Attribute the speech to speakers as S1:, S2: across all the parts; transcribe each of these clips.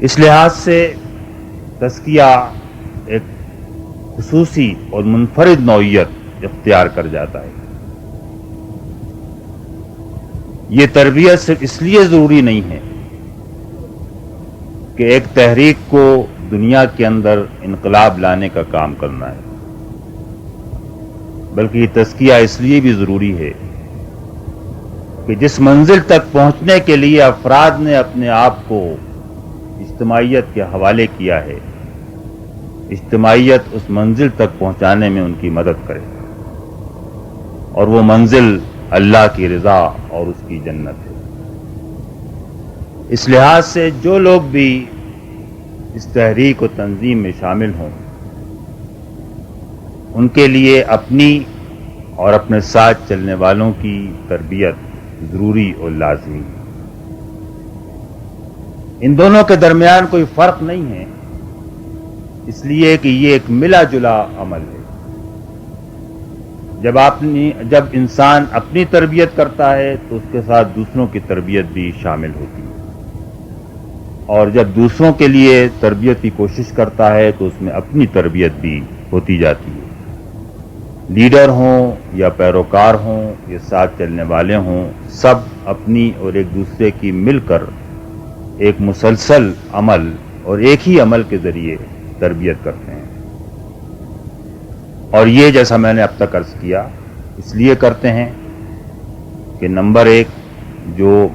S1: اس لحاظ سے تزکیہ ایک خصوصی اور منفرد نوعیت اختیار کر جاتا ہے۔ یہ تربیت صرف اس لیے ضروری نہیں ہے کہ ایک تحریک کو دنیا کے اندر انقلاب لانے کا کام کرنا ہے، بلکہ یہ تزکیہ اس لیے بھی ضروری ہے کہ جس منزل تک پہنچنے کے لیے افراد نے اپنے آپ کو اجتماعیت کے حوالے کیا ہے، اجتماعیت اس منزل تک پہنچانے میں ان کی مدد کرے، اور وہ منزل اللہ کی رضا اور اس کی جنت ہے۔ اس لحاظ سے جو لوگ بھی اس تحریک و تنظیم میں شامل ہوں، ان کے لیے اپنی اور اپنے ساتھ چلنے والوں کی تربیت ضروری اور لازمی ہے۔ ان دونوں کے درمیان کوئی فرق نہیں ہے، اس لیے کہ یہ ایک ملا جلا عمل ہے۔ جب انسان اپنی تربیت کرتا ہے تو اس کے ساتھ دوسروں کی تربیت بھی شامل ہوتی ہے، اور جب دوسروں کے لیے تربیت کی کوشش کرتا ہے تو اس میں اپنی تربیت بھی ہوتی جاتی ہے۔ لیڈر ہوں یا پیروکار ہوں یا ساتھ چلنے والے ہوں، سب اپنی اور ایک دوسرے کی مل کر ایک مسلسل عمل اور ایک ہی عمل کے ذریعے تربیت کرتے ہیں، اور یہ جیسا میں نے اب تک عرض کیا اس لیے کرتے ہیں کہ نمبر ایک، جو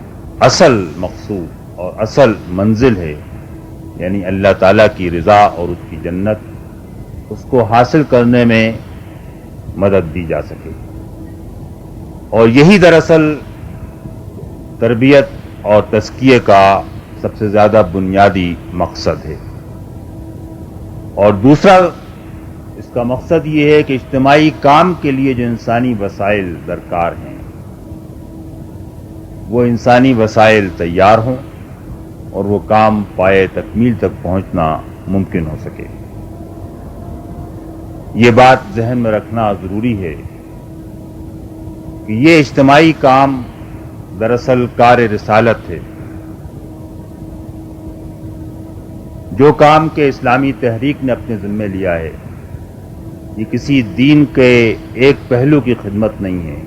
S1: اصل مقصود اور اصل منزل ہے، یعنی اللہ تعالیٰ کی رضا اور اس کی جنت، اس کو حاصل کرنے میں مدد دی جا سکے، اور یہی دراصل تربیت اور تزکیے کا سب سے زیادہ بنیادی مقصد ہے۔ اور دوسرا اس کا مقصد یہ ہے کہ اجتماعی کام کے لیے جو انسانی وسائل درکار ہیں، وہ انسانی وسائل تیار ہوں اور وہ کام پائے تکمیل تک پہنچنا ممکن ہو سکے۔ یہ بات ذہن میں رکھنا ضروری ہے کہ یہ اجتماعی کام دراصل کار رسالت ہے، جو کام کے اسلامی تحریک نے اپنے ذمے لیا ہے۔ یہ کسی دین کے ایک پہلو کی خدمت نہیں ہے،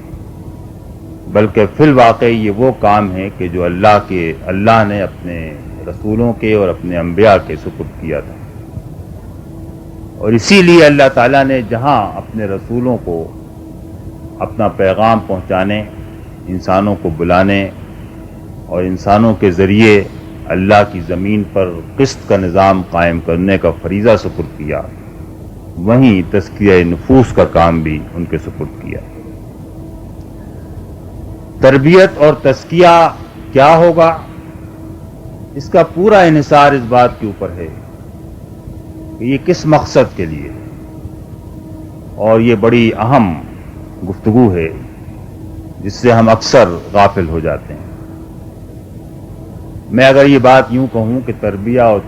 S1: بلکہ فی الواقع یہ وہ کام ہے کہ جو اللہ نے اپنے رسولوں کے اور اپنے انبیاء کے سپرد کیا تھا، اور اسی لیے اللہ تعالیٰ نے جہاں اپنے رسولوں کو اپنا پیغام پہنچانے، انسانوں کو بلانے اور انسانوں کے ذریعے اللہ کی زمین پر قسط کا نظام قائم کرنے کا فریضہ سپرد کیا، وہیں تزکیہ نفوس کا کام بھی ان کے سپرد کیا۔ تربیت اور تزکیہ کیا ہوگا، اس کا پورا انحصار اس بات کے اوپر ہے کہ یہ کس مقصد کے لیے، اور یہ بڑی اہم گفتگو ہے جس سے ہم اکثر غافل ہو جاتے ہیں۔ میں اگر یہ بات یوں کہوں کہ تربیت اور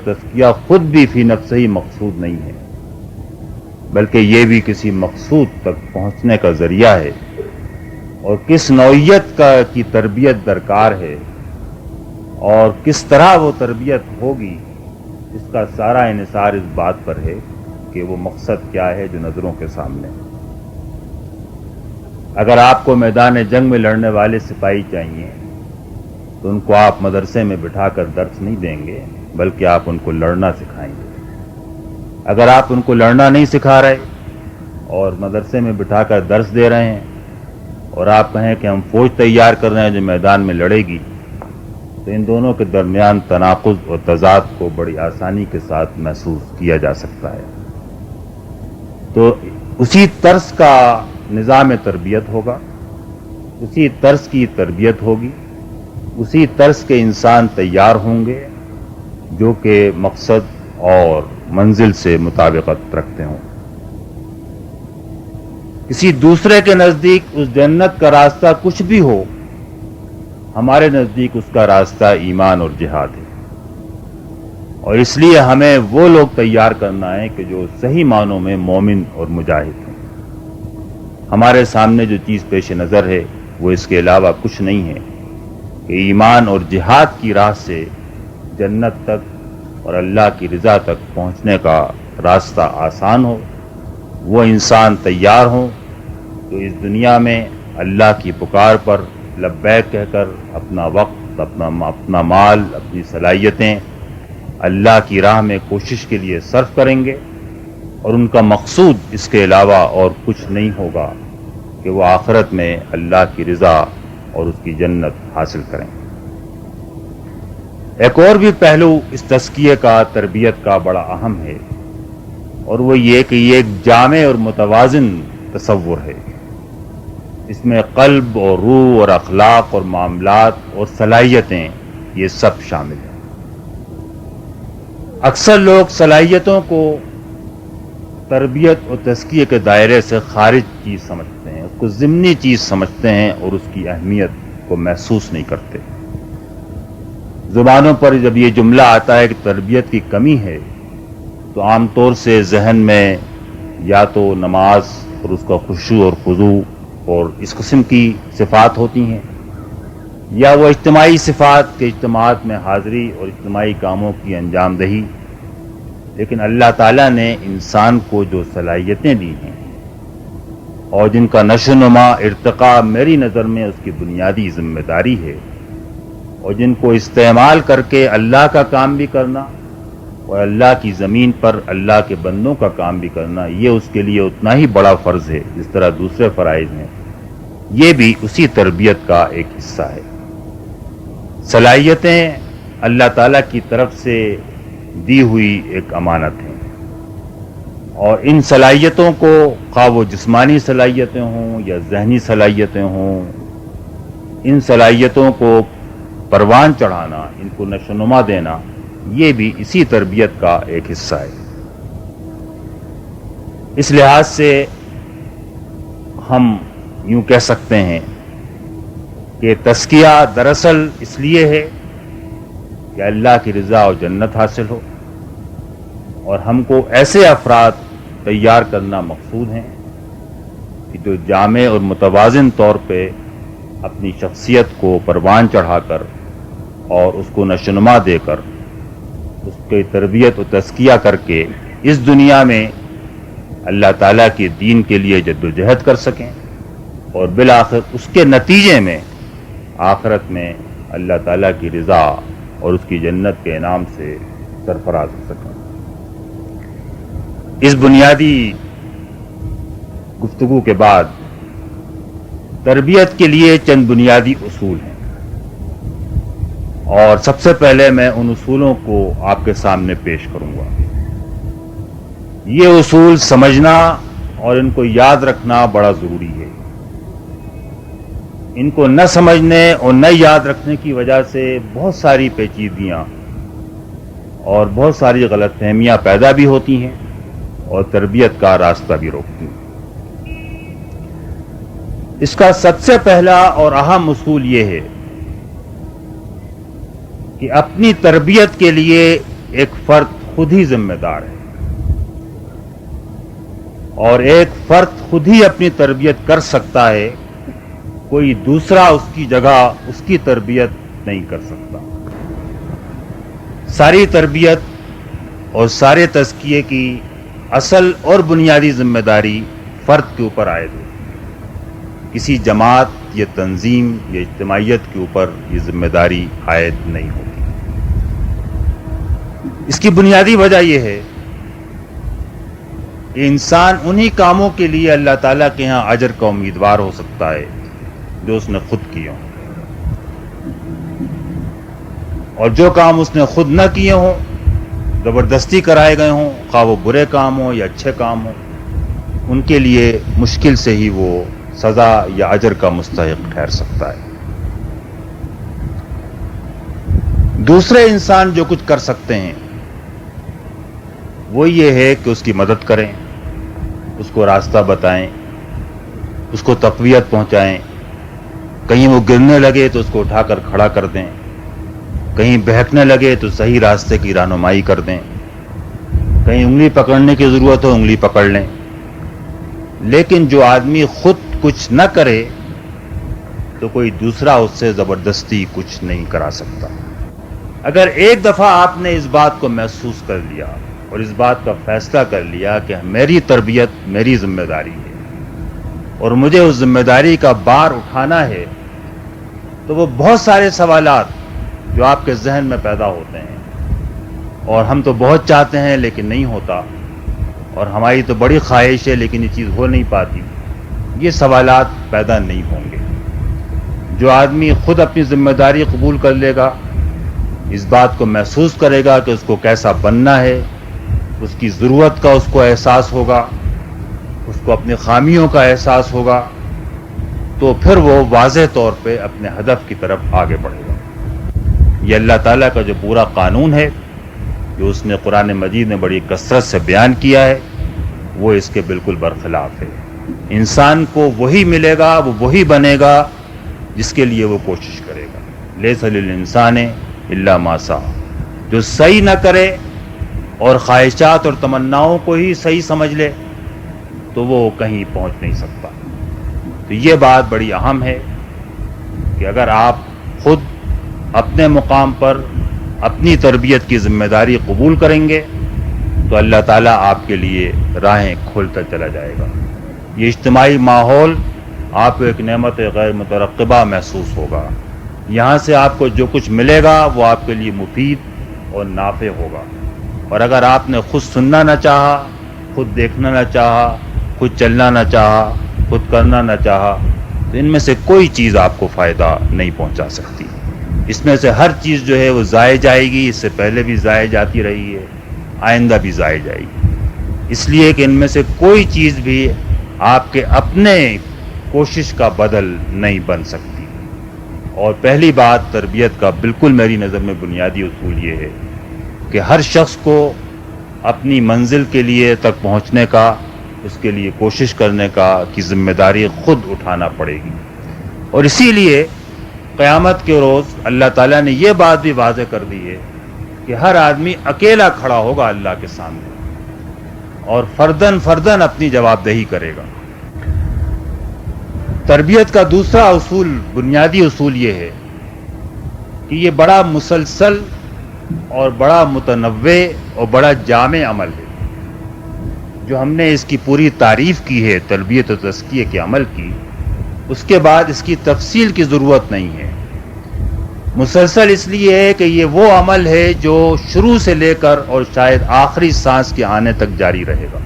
S1: تزکیہ خود بھی فی نفسہ ہی مقصود نہیں ہے، بلکہ یہ بھی کسی مقصود تک پہنچنے کا ذریعہ ہے، اور کس نوعیت کی تربیت درکار ہے اور کس طرح وہ تربیت ہوگی، اس کا سارا انحصار اس بات پر ہے کہ وہ مقصد کیا ہے جو نظروں کے سامنے ہے۔ اگر آپ کو میدان جنگ میں لڑنے والے سپاہی چاہیے تو ان کو آپ مدرسے میں بٹھا کر درس نہیں دیں گے، بلکہ آپ ان کو لڑنا سکھائیں گے۔ اگر آپ ان کو لڑنا نہیں سکھا رہے اور مدرسے میں بٹھا کر درس دے رہے ہیں، اور آپ کہیں کہ ہم فوج تیار کر رہے ہیں جو میدان میں لڑے گی، تو ان دونوں کے درمیان تناقض اور تضاد کو بڑی آسانی کے ساتھ محسوس کیا جا سکتا ہے۔ تو اسی طرز کا نظام تربیت ہوگا، اسی طرز کی تربیت ہوگی، اسی طرز کے انسان تیار ہوں گے جو کہ مقصد اور منزل سے مطابقت رکھتے ہوں۔ کسی دوسرے کے نزدیک اس جنت کا راستہ کچھ بھی ہو، ہمارے نزدیک اس کا راستہ ایمان اور جہاد ہے، اور اس لیے ہمیں وہ لوگ تیار کرنا ہے کہ جو صحیح معنوں میں مومن اور مجاہد ہیں۔ ہمارے سامنے جو چیز پیش نظر ہے وہ اس کے علاوہ کچھ نہیں ہے کہ کہ ایمان اور جہاد کی راہ سے جنت تک اور اللہ کی رضا تک پہنچنے کا راستہ آسان ہو، وہ انسان تیار ہوں تو اس دنیا میں اللہ کی پکار پر لبیک کہہ کر اپنا وقت، اپنا مال، اپنی صلاحیتیں اللہ کی راہ میں کوشش کے لیے صرف کریں گے، اور ان کا مقصود اس کے علاوہ اور کچھ نہیں ہوگا کہ وہ آخرت میں اللہ کی رضا اور اس کی جنت حاصل کریں۔ ایک اور بھی پہلو اس تزکیے کا، تربیت کا بڑا اہم ہے، اور وہ یہ کہ یہ ایک جامع اور متوازن تصور ہے۔ اس میں قلب اور روح اور اخلاق اور معاملات اور صلاحیتیں یہ سب شامل ہیں۔ اکثر لوگ صلاحیتوں کو تربیت اور تزکیے کے دائرے سے خارج چیز سمجھتے ہیں، اس کو ضمنی چیز سمجھتے ہیں اور اس کی اہمیت کو محسوس نہیں کرتے۔ زبانوں پر جب یہ جملہ آتا ہے کہ تربیت کی کمی ہے تو عام طور سے ذہن میں یا تو نماز اور اس کا خشوع اور خضوع اور اس قسم کی صفات ہوتی ہیں، یا وہ اجتماعی صفات کے اجتماعات میں حاضری اور اجتماعی کاموں کی انجام دہی۔ لیکن اللہ تعالیٰ نے انسان کو جو صلاحیتیں دی ہیں اور جن کا نشو و نما، ارتقاء میری نظر میں اس کی بنیادی ذمہ داری ہے، اور جن کو استعمال کر کے اللہ کا کام بھی کرنا اور اللہ کی زمین پر اللہ کے بندوں کا کام بھی کرنا، یہ اس کے لیے اتنا ہی بڑا فرض ہے جس طرح دوسرے فرائض ہیں۔ یہ بھی اسی تربیت کا ایک حصہ ہے۔ صلاحیتیں اللہ تعالیٰ کی طرف سے دی ہوئی ایک امانت ہیں، اور ان صلاحیتوں کو، خواہ وہ جسمانی صلاحیتیں ہوں یا ذہنی صلاحیتیں ہوں، ان صلاحیتوں کو پروان چڑھانا، ان کو نشو و نما دینا، یہ بھی اسی تربیت کا ایک حصہ ہے۔ اس لحاظ سے ہم یوں کہہ سکتے ہیں کہ تزکیہ دراصل اس لیے ہے کہ اللہ کی رضا اور جنت حاصل ہو، اور ہم کو ایسے افراد تیار کرنا مقصود ہیں کہ جو جامع اور متوازن طور پہ اپنی شخصیت کو پروان چڑھا کر اور اس کو نشو و نما دے کر اس کی تربیت و تزکیہ کر کے اس دنیا میں اللہ تعالیٰ کے دین کے لیے جدوجہد کر سکیں، اور بالآخر اس کے نتیجے میں آخرت میں اللہ تعالیٰ کی رضا اور اس کی جنت کے انعام سے سرفراز ہو سکیں۔ اس بنیادی گفتگو کے بعد تربیت کے لیے چند بنیادی اصول ہیں، اور سب سے پہلے میں ان اصولوں کو آپ کے سامنے پیش کروں گا۔ یہ اصول سمجھنا اور ان کو یاد رکھنا بڑا ضروری ہے۔ ان کو نہ سمجھنے اور نہ یاد رکھنے کی وجہ سے بہت ساری پیچیدگیاں اور بہت ساری غلط فہمیاں پیدا بھی ہوتی ہیں اور تربیت کا راستہ بھی روکتی ہیں۔ اس کا سب سے پہلا اور اہم اصول یہ ہے کہ اپنی تربیت کے لیے ایک فرد خود ہی ذمہ دار ہے، اور ایک فرد خود ہی اپنی تربیت کر سکتا ہے، کوئی دوسرا اس کی جگہ اس کی تربیت نہیں کر سکتا۔ ساری تربیت اور سارے تزکیے کی اصل اور بنیادی ذمہ داری فرد کے اوپر عائد ہے، کسی جماعت یا تنظیم یا اجتماعیت کے اوپر یہ ذمہ داری عائد نہیں ہوتی۔ اس کی بنیادی وجہ یہ ہے کہ انسان انہی کاموں کے لیے اللہ تعالیٰ کے ہاں اجر کا امیدوار ہو سکتا ہے جو اس نے خود کیے ہوں، اور جو کام اس نے خود نہ کیے ہوں، زبردستی کرائے گئے ہوں، خواہ وہ برے کام ہوں یا اچھے کام ہوں، ان کے لیے مشکل سے ہی وہ سزا یا اجر کا مستحق ٹھہر سکتا ہے۔ دوسرے انسان جو کچھ کر سکتے ہیں وہ یہ ہے کہ اس کی مدد کریں، اس کو راستہ بتائیں، اس کو تقویت پہنچائیں، کہیں وہ گرنے لگے تو اس کو اٹھا کر کھڑا کر دیں، کہیں بہکنے لگے تو صحیح راستے کی رہنمائی کر دیں، کہیں انگلی پکڑنے کی ضرورت ہو انگلی پکڑ لیں۔ لیکن جو آدمی خود کچھ نہ کرے تو کوئی دوسرا اس سے زبردستی کچھ نہیں کرا سکتا۔ اگر ایک دفعہ آپ نے اس بات کو محسوس کر لیا اور اس بات کا فیصلہ کر لیا کہ میری تربیت میری ذمہ داری ہے اور مجھے اس ذمہ داری کا بار اٹھانا ہے، تو وہ بہت سارے سوالات جو آپ کے ذہن میں پیدا ہوتے ہیں، اور ہم تو بہت چاہتے ہیں لیکن نہیں ہوتا، اور ہماری تو بڑی خواہش ہے لیکن یہ چیز ہو نہیں پاتی، یہ سوالات پیدا نہیں ہوں گے۔ جو آدمی خود اپنی ذمہ داری قبول کر لے گا، اس بات کو محسوس کرے گا کہ اس کو کیسا بننا ہے، اس کی ضرورت کا اس کو احساس ہوگا، اس کو اپنی خامیوں کا احساس ہوگا، تو پھر وہ واضح طور پہ اپنے ہدف کی طرف آگے بڑھے گا۔ یہ اللہ تعالیٰ کا جو پورا قانون ہے، جو اس نے قرآن مجید میں بڑی کثرت سے بیان کیا ہے، وہ اس کے بالکل برخلاف ہے۔ انسان کو وہی ملے گا، وہ وہی بنے گا جس کے لیے وہ کوشش کرے گا۔ لیس للانسان الا ما سعی، جو صحیح نہ کرے اور خواہشات اور تمناؤں کو ہی صحیح سمجھ لے تو وہ کہیں پہنچ نہیں سکتا۔ تو یہ بات بڑی اہم ہے کہ اگر آپ خود اپنے مقام پر اپنی تربیت کی ذمہ داری قبول کریں گے تو اللہ تعالیٰ آپ کے لیے راہیں کھولتا چلا جائے گا۔ یہ اجتماعی ماحول آپ کو ایک نعمت غیر مترقبہ محسوس ہوگا۔ یہاں سے آپ کو جو کچھ ملے گا وہ آپ کے لیے مفید اور نافع ہوگا، اور اگر آپ نے خود سننا نہ چاہا، خود دیکھنا نہ چاہا، خود چلنا نہ چاہا، خود کرنا نہ چاہا، تو ان میں سے کوئی چیز آپ کو فائدہ نہیں پہنچا سکتی۔ اس میں سے ہر چیز جو ہے وہ ضائع جائے گی، اس سے پہلے بھی ضائع جاتی رہی ہے، آئندہ بھی ضائع جائے گی۔ اس لیے کہ ان میں سے کوئی چیز بھی آپ کے اپنے کوشش کا بدل نہیں بن سکتی۔ اور پہلی بات تربیت کا بالکل میری نظر میں بنیادی اصول یہ ہے کہ ہر شخص کو اپنی منزل کے لیے تک پہنچنے کا، اس کے لیے کوشش کرنے کا کی ذمہ داری خود اٹھانا پڑے گی۔ اور اسی لیے قیامت کے روز اللہ تعالیٰ نے یہ بات بھی واضح کر دی ہے کہ ہر آدمی اکیلا کھڑا ہوگا اللہ کے سامنے اور فردن فردن اپنی جواب دہی کرے گا۔ تربیت کا دوسرا اصول، بنیادی اصول یہ ہے کہ یہ بڑا مسلسل اور بڑا متنوع اور بڑا جامع عمل ہے۔ جو ہم نے اس کی پوری تعریف کی ہے تربیت و تزکیہ کے عمل کی، اس کے بعد اس کی تفصیل کی ضرورت نہیں ہے۔ مسلسل اس لیے ہے کہ یہ وہ عمل ہے جو شروع سے لے کر اور شاید آخری سانس کے آنے تک جاری رہے گا۔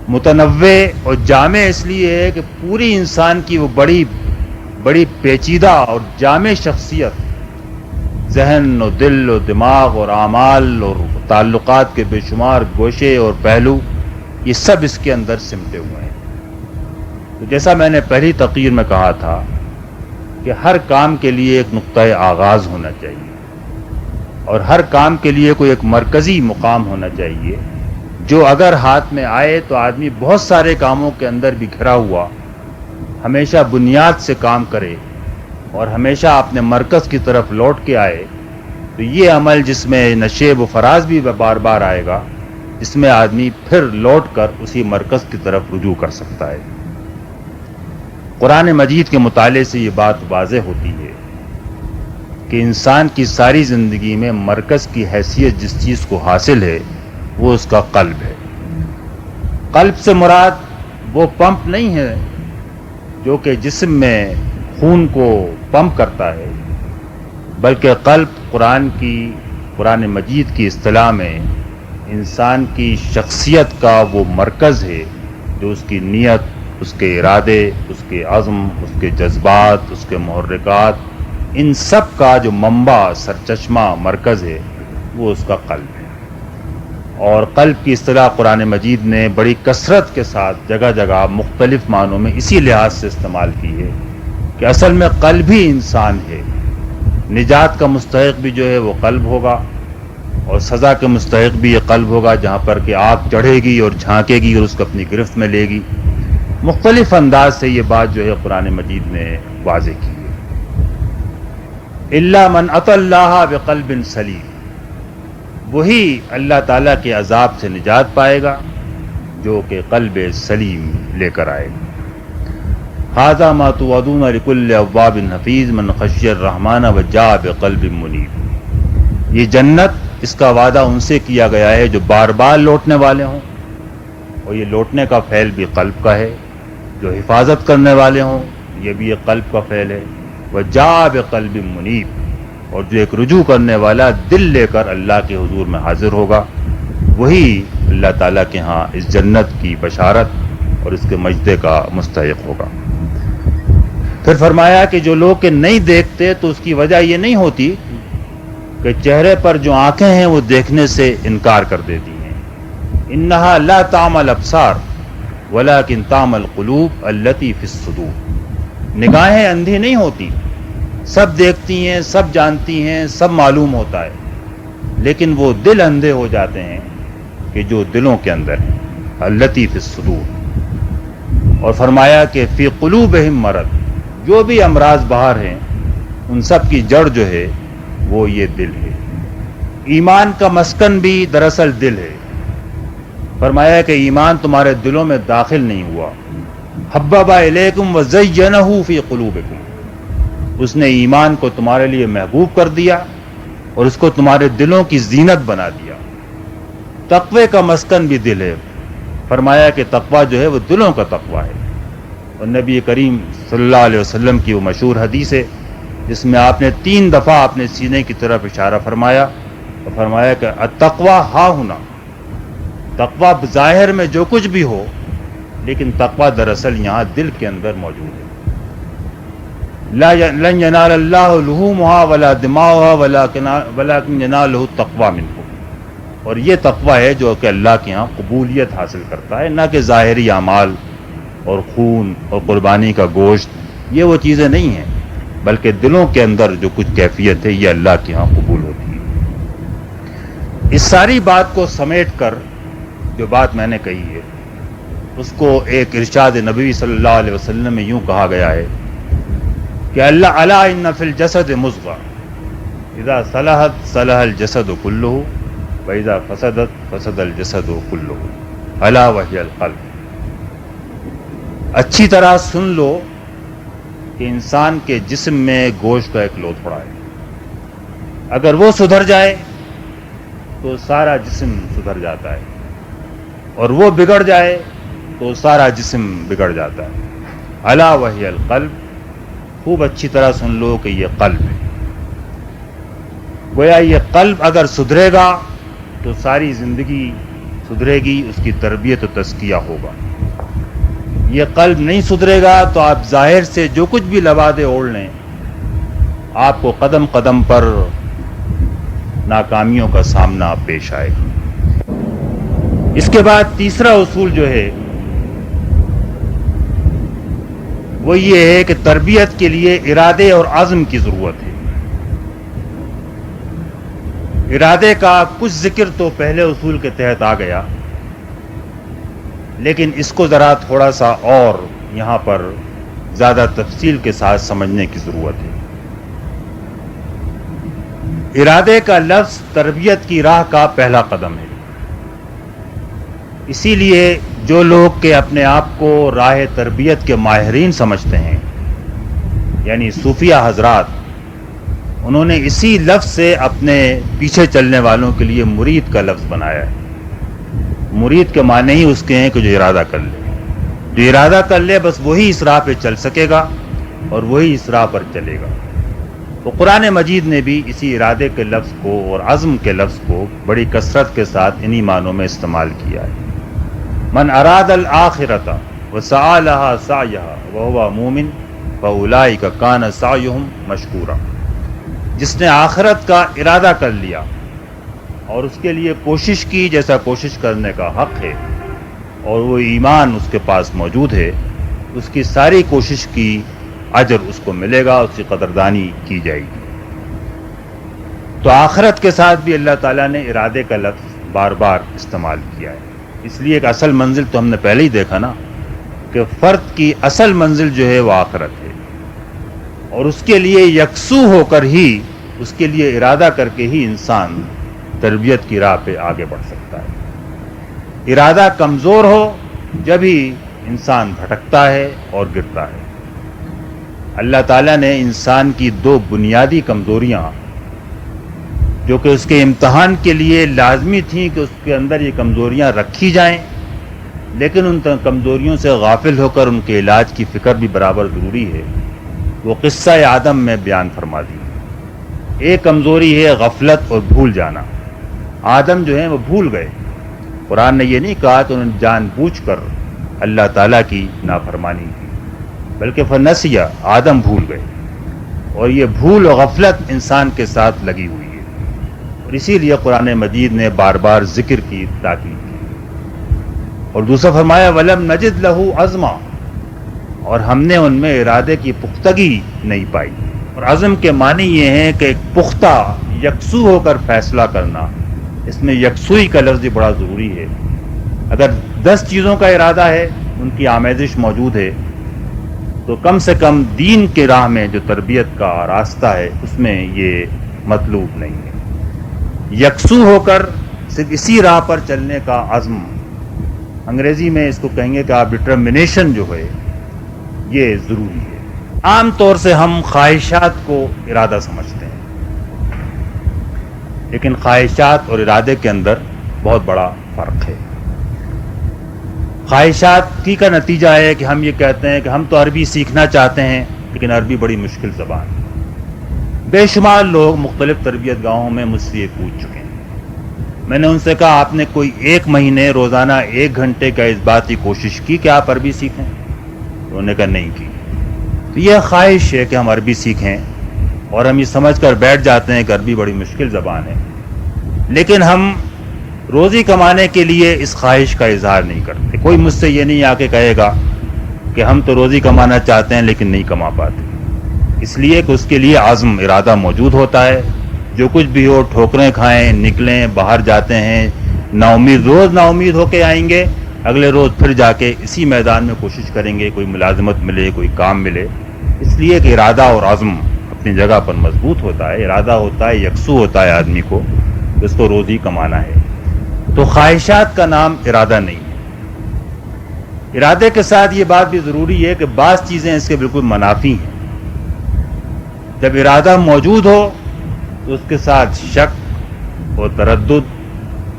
S1: متنوع اور جامع اس لیے ہے کہ پوری انسان کی وہ بڑی پیچیدہ اور جامع شخصیت، ذہن و دل و دماغ اور اعمال اور تعلقات کے بے شمار گوشے اور پہلو، یہ سب اس کے اندر سمٹے ہوئے ہیں۔ تو جیسا میں نے پہلی تقریر میں کہا تھا کہ ہر کام کے لیے ایک نقطۂ آغاز ہونا چاہیے، اور ہر کام کے لیے کوئی ایک مرکزی مقام ہونا چاہیے جو اگر ہاتھ میں آئے تو آدمی بہت سارے کاموں کے اندر بھی گھرا ہوا ہمیشہ بنیاد سے کام کرے اور ہمیشہ اپنے مرکز کی طرف لوٹ کے آئے، تو یہ عمل جس میں نشیب و فراز بھی بار بار آئے گا، اس میں آدمی پھر لوٹ کر اسی مرکز کی طرف رجوع کر سکتا ہے۔ قرآن مجید کے مطالعے سے یہ بات واضح ہوتی ہے کہ انسان کی ساری زندگی میں مرکز کی حیثیت جس چیز کو حاصل ہے وہ اس کا قلب ہے۔ قلب سے مراد وہ پمپ نہیں ہے جو کہ جسم میں خون کو پمپ کرتا ہے، بلکہ قلب قرآن مجید کی اصطلاح میں انسان کی شخصیت کا وہ مرکز ہے جو اس کی نیت، اس کے ارادے، اس کے عزم، اس کے جذبات، اس کے محرکات، ان سب کا جو منبع، سرچشمہ، مرکز ہے، وہ اس کا قلب ہے۔ اور قلب کی اصطلاح قرآن مجید نے بڑی کثرت کے ساتھ جگہ جگہ مختلف معنوں میں اسی لحاظ سے استعمال کی ہے کہ اصل میں قلب ہی انسان ہے۔ نجات کا مستحق بھی جو ہے وہ قلب ہوگا، اور سزا کے مستحق بھی یہ قلب ہوگا جہاں پر کہ آگ چڑھے گی اور جھانکے گی اور اس کو اپنی گرفت میں لے گی۔ مختلف انداز سے یہ بات جو ہے قرآن مجید نے واضح کی ہے۔ الا من اتى اللہ بقلب سلیم، وہی اللہ تعالیٰ کے عذاب سے نجات پائے گا جو کہ قلب سلیم لے کر آئے گا۔ ھذا ما توعدون لکل اواب حفیظ من خشی الرحمن وجاء بقلب منیب۔ یہ جنت، اس کا وعدہ ان سے کیا گیا ہے جو بار بار لوٹنے والے ہوں، اور یہ لوٹنے کا فعل بھی قلب کا ہے، جو حفاظت کرنے والے ہوں یہ بھی ایک قلب کا فعل ہے، وجاء بقلب منیب، اور جو ایک رجوع کرنے والا دل لے کر اللہ کے حضور میں حاضر ہوگا، وہی اللہ تعالیٰ کے ہاں اس جنت کی بشارت اور اس کے مجدے کا مستحق ہوگا۔ پھر فرمایا کہ جو لوگ نہیں دیکھتے تو اس کی وجہ یہ نہیں ہوتی کہ چہرے پر جو آنکھیں ہیں وہ دیکھنے سے انکار کر دیتی ہیں، انہا لا تعمی الابصار ولکن تعمی القلوب التی فی الصدور، نگاہیں اندھی نہیں ہوتی، سب دیکھتی ہیں، سب جانتی ہیں، سب معلوم ہوتا ہے، لیکن وہ دل اندھے ہو جاتے ہیں کہ جو دلوں کے اندر ہیں، التی فی الصدور۔ اور فرمایا کہ فی قلوبہم مرض، جو بھی امراض باہر ہیں ان سب کی جڑ جو ہے وہ یہ دل ہے۔ ایمان کا مسکن بھی دراصل دل ہے۔ فرمایا کہ ایمان تمہارے دلوں میں داخل نہیں ہوا، حبب الیکم وزینہ فی قلوبکم، اس نے ایمان کو تمہارے لیے محبوب کر دیا اور اس کو تمہارے دلوں کی زینت بنا دیا۔ تقوی کا مسکن بھی دل ہے۔ فرمایا کہ تقوی جو ہے وہ دلوں کا تقوی ہے، اور نبی کریم صلی اللہ علیہ وسلم کی وہ مشہور حدیث ہے جس میں آپ نے 3 دفعہ اپنے سینے کی طرف اشارہ فرمایا اور فرمایا کہ التقوی ہا ہونا، تقوی ظاہر میں جو کچھ بھی ہو لیکن تقوی دراصل یہاں دل کے اندر موجود ہے۔ لن ینال اللہ لحومها ولا دماؤها ولکن ینالہ التقوی منکم، اور یہ تقوی ہے جو کہ اللہ کے ہاں قبولیت حاصل کرتا ہے، نہ کہ ظاہری اعمال اور خون اور قربانی کا گوشت، یہ وہ چیزیں نہیں ہیں، بلکہ دلوں کے اندر جو کچھ کیفیت ہے یہ اللہ کے ہاں قبول ہوتی ہے۔ اس ساری بات کو سمیٹ کر جو بات میں نے کہی ہے اس کو ایک ارشاد نبوی صلی اللہ علیہ وسلم میں یوں کہا گیا ہے کہ اللہ الا ان فی الجسد مضغہ اذا صلحت صلح الجسد کلہ واذا فسدت فسد الجسد کلہ الا وہی القلب۔ اچھی طرح سن لو کہ انسان کے جسم میں گوشت کا ایک لوتھڑا ہے، اگر وہ سدھر جائے تو سارا جسم سدھر جاتا ہے، اور وہ بگڑ جائے تو سارا جسم بگڑ جاتا ہے۔ الا وہی القلب، خوب اچھی طرح سن لو کہ یہ قلب ہے۔ گویا یہ قلب اگر سدھرے گا تو ساری زندگی سدھرے گی، اس کی تربیت و تزکیہ ہوگا۔ یہ قلب نہیں سدھرے گا تو آپ ظاہر سے جو کچھ بھی لبادے اوڑھ لیں، آپ کو قدم قدم پر ناکامیوں کا سامنا پیش آئے گا۔ اس کے بعد تیسرا اصول جو ہے وہ یہ ہے کہ تربیت کے لیے ارادے اور عزم کی ضرورت ہے۔ ارادے کا کچھ ذکر تو پہلے اصول کے تحت آ گیا، لیکن اس کو ذرا تھوڑا سا اور یہاں پر زیادہ تفصیل کے ساتھ سمجھنے کی ضرورت ہے۔ ارادے کا لفظ تربیت کی راہ کا پہلا قدم ہے، اسی لیے جو لوگ کہ اپنے آپ کو راہ تربیت کے ماہرین سمجھتے ہیں، یعنی صوفیہ حضرات، انہوں نے اسی لفظ سے اپنے پیچھے چلنے والوں کے لیے مرید کا لفظ بنایا ہے۔ مرید کے معنی ہی اس کے ہیں کہ جو ارادہ کر لے، جو ارادہ کر لے بس وہی اس راہ پہ چل سکے گا اور وہی اس راہ پر چلے گا۔ تو قرآن مجید نے بھی اسی ارادے کے لفظ کو اور عزم کے لفظ کو بڑی کثرت کے ساتھ انہی معنوں میں استعمال کیا ہے۔ من اراد الآخرۃ وسعی لہا سعیہا وہو مومن فاولئک کان سعیہم مشکورا، جس نے آخرت کا ارادہ کر لیا اور اس کے لیے کوشش کی جیسا کوشش کرنے کا حق ہے، اور وہ ایمان اس کے پاس موجود ہے، اس کی ساری کوشش کی اجر اس کو ملے گا، اس کی قدردانی کی جائے گی۔ تو آخرت کے ساتھ بھی اللہ تعالیٰ نے ارادے کا لفظ بار بار استعمال کیا ہے، اس لیے ایک اصل منزل تو ہم نے پہلے ہی دیکھا نا کہ فرد کی اصل منزل جو ہے وہ آخرت ہے، اور اس کے لیے یکسو ہو کر ہی، اس کے لیے ارادہ کر کے ہی انسان تربیت کی راہ پہ آگے بڑھ سکتا ہے۔ ارادہ کمزور ہو جب ہی انسان بھٹکتا ہے اور گرتا ہے۔ اللہ تعالیٰ نے انسان کی دو بنیادی کمزوریاں جو کہ اس کے امتحان کے لیے لازمی تھیں کہ اس کے اندر یہ کمزوریاں رکھی جائیں، لیکن ان کمزوریوں سے غافل ہو کر ان کے علاج کی فکر بھی برابر ضروری ہے، وہ قصہ آدم میں بیان فرما دی۔ ایک کمزوری ہے غفلت اور بھول جانا۔ آدم جو ہیں وہ بھول گئے۔ قرآن نے یہ نہیں کہا کہ انہوں نے جان بوجھ کر اللہ تعالیٰ کی نافرمانی کی، بلکہ فنسیہ، آدم بھول گئے، اور یہ بھول و غفلت انسان کے ساتھ لگی ہوئی ہے، اور اسی لیے قرآن مجید نے بار بار ذکر کی، تاکید کی۔ اور دوسرا فرمایا وَلَمْ نَجِدْ لَهُ عَزْمًا، اور ہم نے ان میں ارادے کی پختگی نہیں پائی۔ اور عزم کے معنی یہ ہیں کہ ایک پختہ یکسو ہو کر فیصلہ کرنا، اس میں یکسوئی کا لفظ بڑا ضروری ہے۔ اگر 10 چیزوں کا ارادہ ہے، ان کی آمیزش موجود ہے، تو کم سے کم دین کے راہ میں جو تربیت کا راستہ ہے اس میں یہ مطلوب نہیں ہے۔ یکسو ہو کر صرف اسی راہ پر چلنے کا عزم، انگریزی میں اس کو کہیں گے کہ آپ ڈٹرمنیشن جو ہے یہ ضروری ہے۔ عام طور سے ہم خواہشات کو ارادہ سمجھتے ہیں، لیکن خواہشات اور ارادے کے اندر بہت بڑا فرق ہے۔ خواہشات کی کا نتیجہ ہے کہ ہم یہ کہتے ہیں کہ ہم تو عربی سیکھنا چاہتے ہیں، لیکن عربی بڑی مشکل زبان ہے۔ بے شمار لوگ مختلف تربیت گاہوں میں مجھ سے یہ پوچھ چکے ہیں۔ میں نے ان سے کہا آپ نے کوئی 1 مہینے روزانہ 1 گھنٹے کا اس بات کی کوشش کی کہ آپ عربی سیکھیں؟ تو انہوں نے کہا نہیں کی۔ تو یہ خواہش ہے کہ ہم عربی سیکھیں، اور ہم یہ سمجھ کر بیٹھ جاتے ہیں کہ عربی بڑی مشکل زبان ہے، لیکن ہم روزی کمانے کے لیے اس خواہش کا اظہار نہیں کرتے۔ کوئی مجھ سے یہ نہیں آ کے کہے گا کہ ہم تو روزی کمانا چاہتے ہیں لیکن نہیں کما پاتے، اس لیے کہ اس کے لیے عزم، ارادہ موجود ہوتا ہے۔ جو کچھ بھی ہو، ٹھوکریں کھائیں، نکلیں، باہر جاتے ہیں، نا امید، روز نا امید ہو کے آئیں گے، اگلے روز پھر جا کے اسی میدان میں کوشش کریں گے کوئی ملازمت ملے، کوئی کام ملے، اس لیے کہ ارادہ اور عزم اپنی جگہ پر مضبوط ہوتا ہے، ارادہ ہوتا ہے، یکسو ہوتا ہے آدمی کو، اس کو روزی کمانا ہے۔ تو خواہشات کا نام ارادہ نہیں ہے۔ ارادے کے ساتھ یہ بات بھی ضروری ہے کہ بعض چیزیں اس کے بالکل منافی ہیں۔ جب ارادہ موجود ہو تو اس کے ساتھ شک اور تردد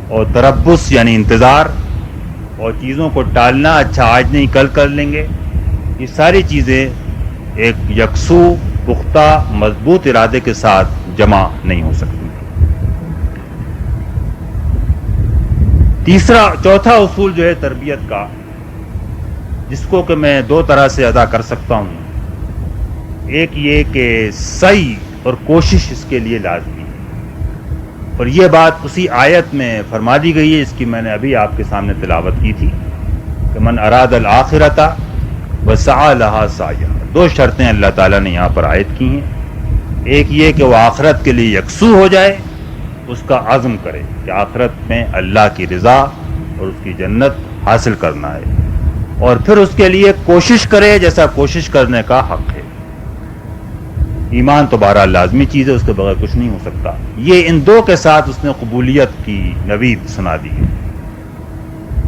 S1: اور تربص یعنی انتظار اور چیزوں کو ٹالنا، اچھا آج نہیں کل کر لیں گے، یہ ساری چیزیں ایک یکسو، پختہ، مضبوط ارادے کے ساتھ جمع نہیں ہو سکتی۔ چوتھا اصول جو ہے تربیت کا، جس کو کہ میں 2 طرح سے ادا کر سکتا ہوں، ایک یہ کہ سعی اور کوشش اس کے لیے لازمی ہے، اور یہ بات اسی آیت میں فرما دی گئی ہے جس کی میں نے ابھی آپ کے سامنے تلاوت کی تھی کہ من اراد الآخرۃ وسعی لہا سعیہا۔ 2 شرطیں اللہ تعالیٰ نے یہاں پر عائد کی ہیں۔ ایک یہ کہ وہ آخرت کے لیے یکسو ہو جائے، اس کا عزم کرے کہ آخرت میں اللہ کی رضا اور اس کی جنت حاصل کرنا ہے، اور پھر اس کے لیے کوشش کرے جیسا کوشش کرنے کا حق ہے۔ ایمان تو بہرحال لازمی چیز ہے، اس کے بغیر کچھ نہیں ہو سکتا۔ یہ ان 2 کے ساتھ اس نے قبولیت کی نوید سنا دی ہے۔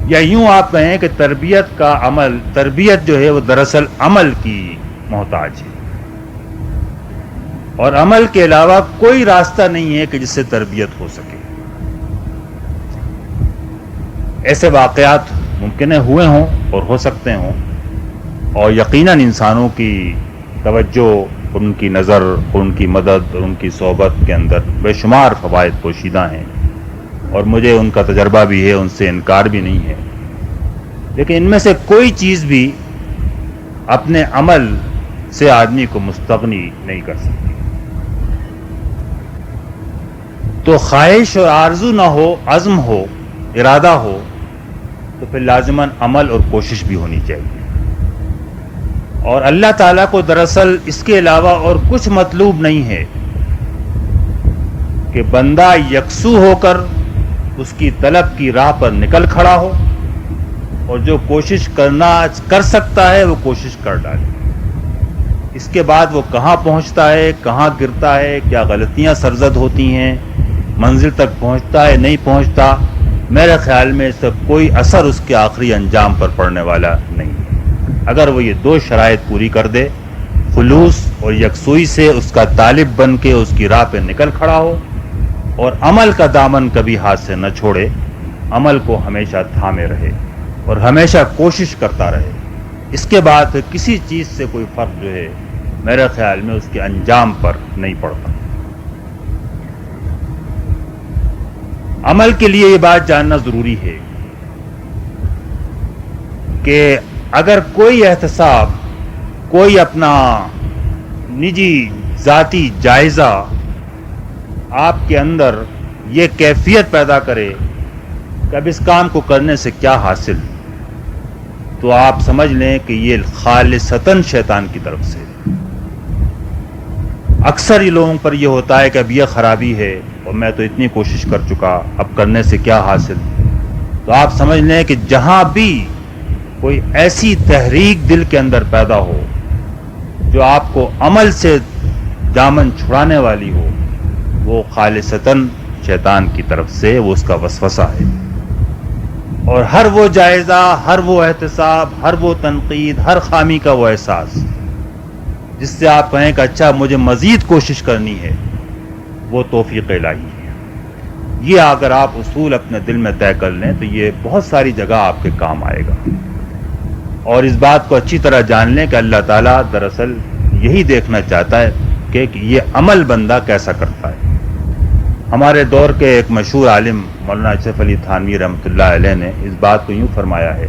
S1: یا یوں آپ کہیں کہ تربیت کا عمل، تربیت جو ہے وہ دراصل عمل کی محتاج ہے، اور عمل کے علاوہ کوئی راستہ نہیں ہے کہ جس سے تربیت ہو سکے۔ ایسے واقعات ممکن ہے ہوئے ہوں اور ہو سکتے ہوں، اور یقیناً انسانوں کی توجہ، ان کی نظر، ان کی مدد اور ان کی صحبت کے اندر بے شمار فوائد پوشیدہ ہیں، اور مجھے ان کا تجربہ بھی ہے، ان سے انکار بھی نہیں ہے، لیکن ان میں سے کوئی چیز بھی اپنے عمل سے آدمی کو مستغنی نہیں کر سکتی۔ تو خواہش اور آرزو نہ ہو، عزم ہو، ارادہ ہو، تو پھر لازماً عمل اور کوشش بھی ہونی چاہیے۔ اور اللہ تعالیٰ کو دراصل اس کے علاوہ اور کچھ مطلوب نہیں ہے کہ بندہ یکسو ہو کر اس کی طلب کی راہ پر نکل کھڑا ہو، اور جو کوشش کر سکتا ہے وہ کوشش کر ڈالے۔ اس کے بعد وہ کہاں پہنچتا ہے، کہاں گرتا ہے، کیا غلطیاں سرزد ہوتی ہیں، منزل تک پہنچتا ہے نہیں پہنچتا، میرے خیال میں اس کا کوئی اثر اس کے آخری انجام پر پڑنے والا نہیں ہے۔ اگر وہ یہ 2 شرائط پوری کر دے، خلوص اور یکسوئی سے اس کا طالب بن کے اس کی راہ پہ نکل کھڑا ہو اور عمل کا دامن کبھی ہاتھ سے نہ چھوڑے، عمل کو ہمیشہ تھامے رہے اور ہمیشہ کوشش کرتا رہے۔ اس کے بعد کسی چیز سے کوئی فرق جو ہے میرے خیال میں اس کے انجام پر نہیں پڑتا۔ عمل کے لیے یہ بات جاننا ضروری ہے کہ اگر کوئی احتساب، کوئی اپنا نجی ذاتی جائزہ آپ کے اندر یہ کیفیت پیدا کرے کہ اب اس کام کو کرنے سے کیا حاصل، تو آپ سمجھ لیں کہ یہ خالصتاً شیطان کی طرف سے۔ اکثر یہ لوگوں پر یہ ہوتا ہے کہ اب یہ خرابی ہے اور میں تو اتنی کوشش کر چکا، اب کرنے سے کیا حاصل۔ تو آپ سمجھ لیں کہ جہاں بھی کوئی ایسی تحریک دل کے اندر پیدا ہو جو آپ کو عمل سے دامن چھڑانے والی ہو، وہ خالصتاً شیطان کی طرف سے، وہ اس کا وسوسہ ہے۔ اور ہر وہ جائزہ، ہر وہ احتساب، ہر وہ تنقید، ہر خامی کا وہ احساس جس سے آپ کہیں کہ اچھا مجھے مزید کوشش کرنی ہے، وہ توفیق الہی ہے۔ یہ اگر آپ اصول اپنے دل میں طے کر لیں تو یہ بہت ساری جگہ آپ کے کام آئے گا۔ اور اس بات کو اچھی طرح جان لیں کہ اللہ تعالیٰ دراصل یہی دیکھنا چاہتا ہے کہ یہ عمل بندہ کیسا کرتا ہے۔ ہمارے دور کے ایک مشہور عالم مولانا اشرف علی تھانوی رحمۃ اللہ علیہ نے اس بات کو یوں فرمایا ہے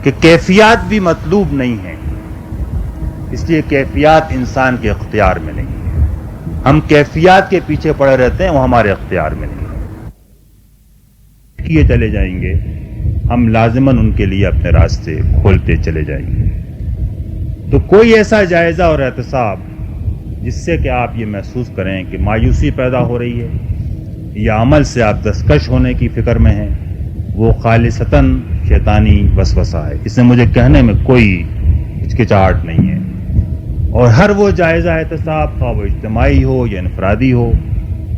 S1: کہ کیفیات بھی مطلوب نہیں ہیں، اس لیے کیفیات انسان کے اختیار میں نہیں ہے۔ ہم کیفیات کے پیچھے پڑے رہتے ہیں، وہ ہمارے اختیار میں نہیں ہے۔ کیے چلے جائیں گے، ہم لازماً ان کے لیے اپنے راستے کھولتے چلے جائیں گے۔ تو کوئی ایسا جائزہ اور احتساب جس سے کہ آپ یہ محسوس کریں کہ مایوسی پیدا ہو رہی ہے یا عمل سے آپ دستکش ہونے کی فکر میں ہیں، وہ خالصتاً شیطانی وسوسہ ہے۔ اس میں مجھے کہنے میں کوئی ہچکچاہٹ نہیں ہے۔ اور ہر وہ جائزہ احتساب، خواہ وہ اجتماعی ہو یا انفرادی ہو،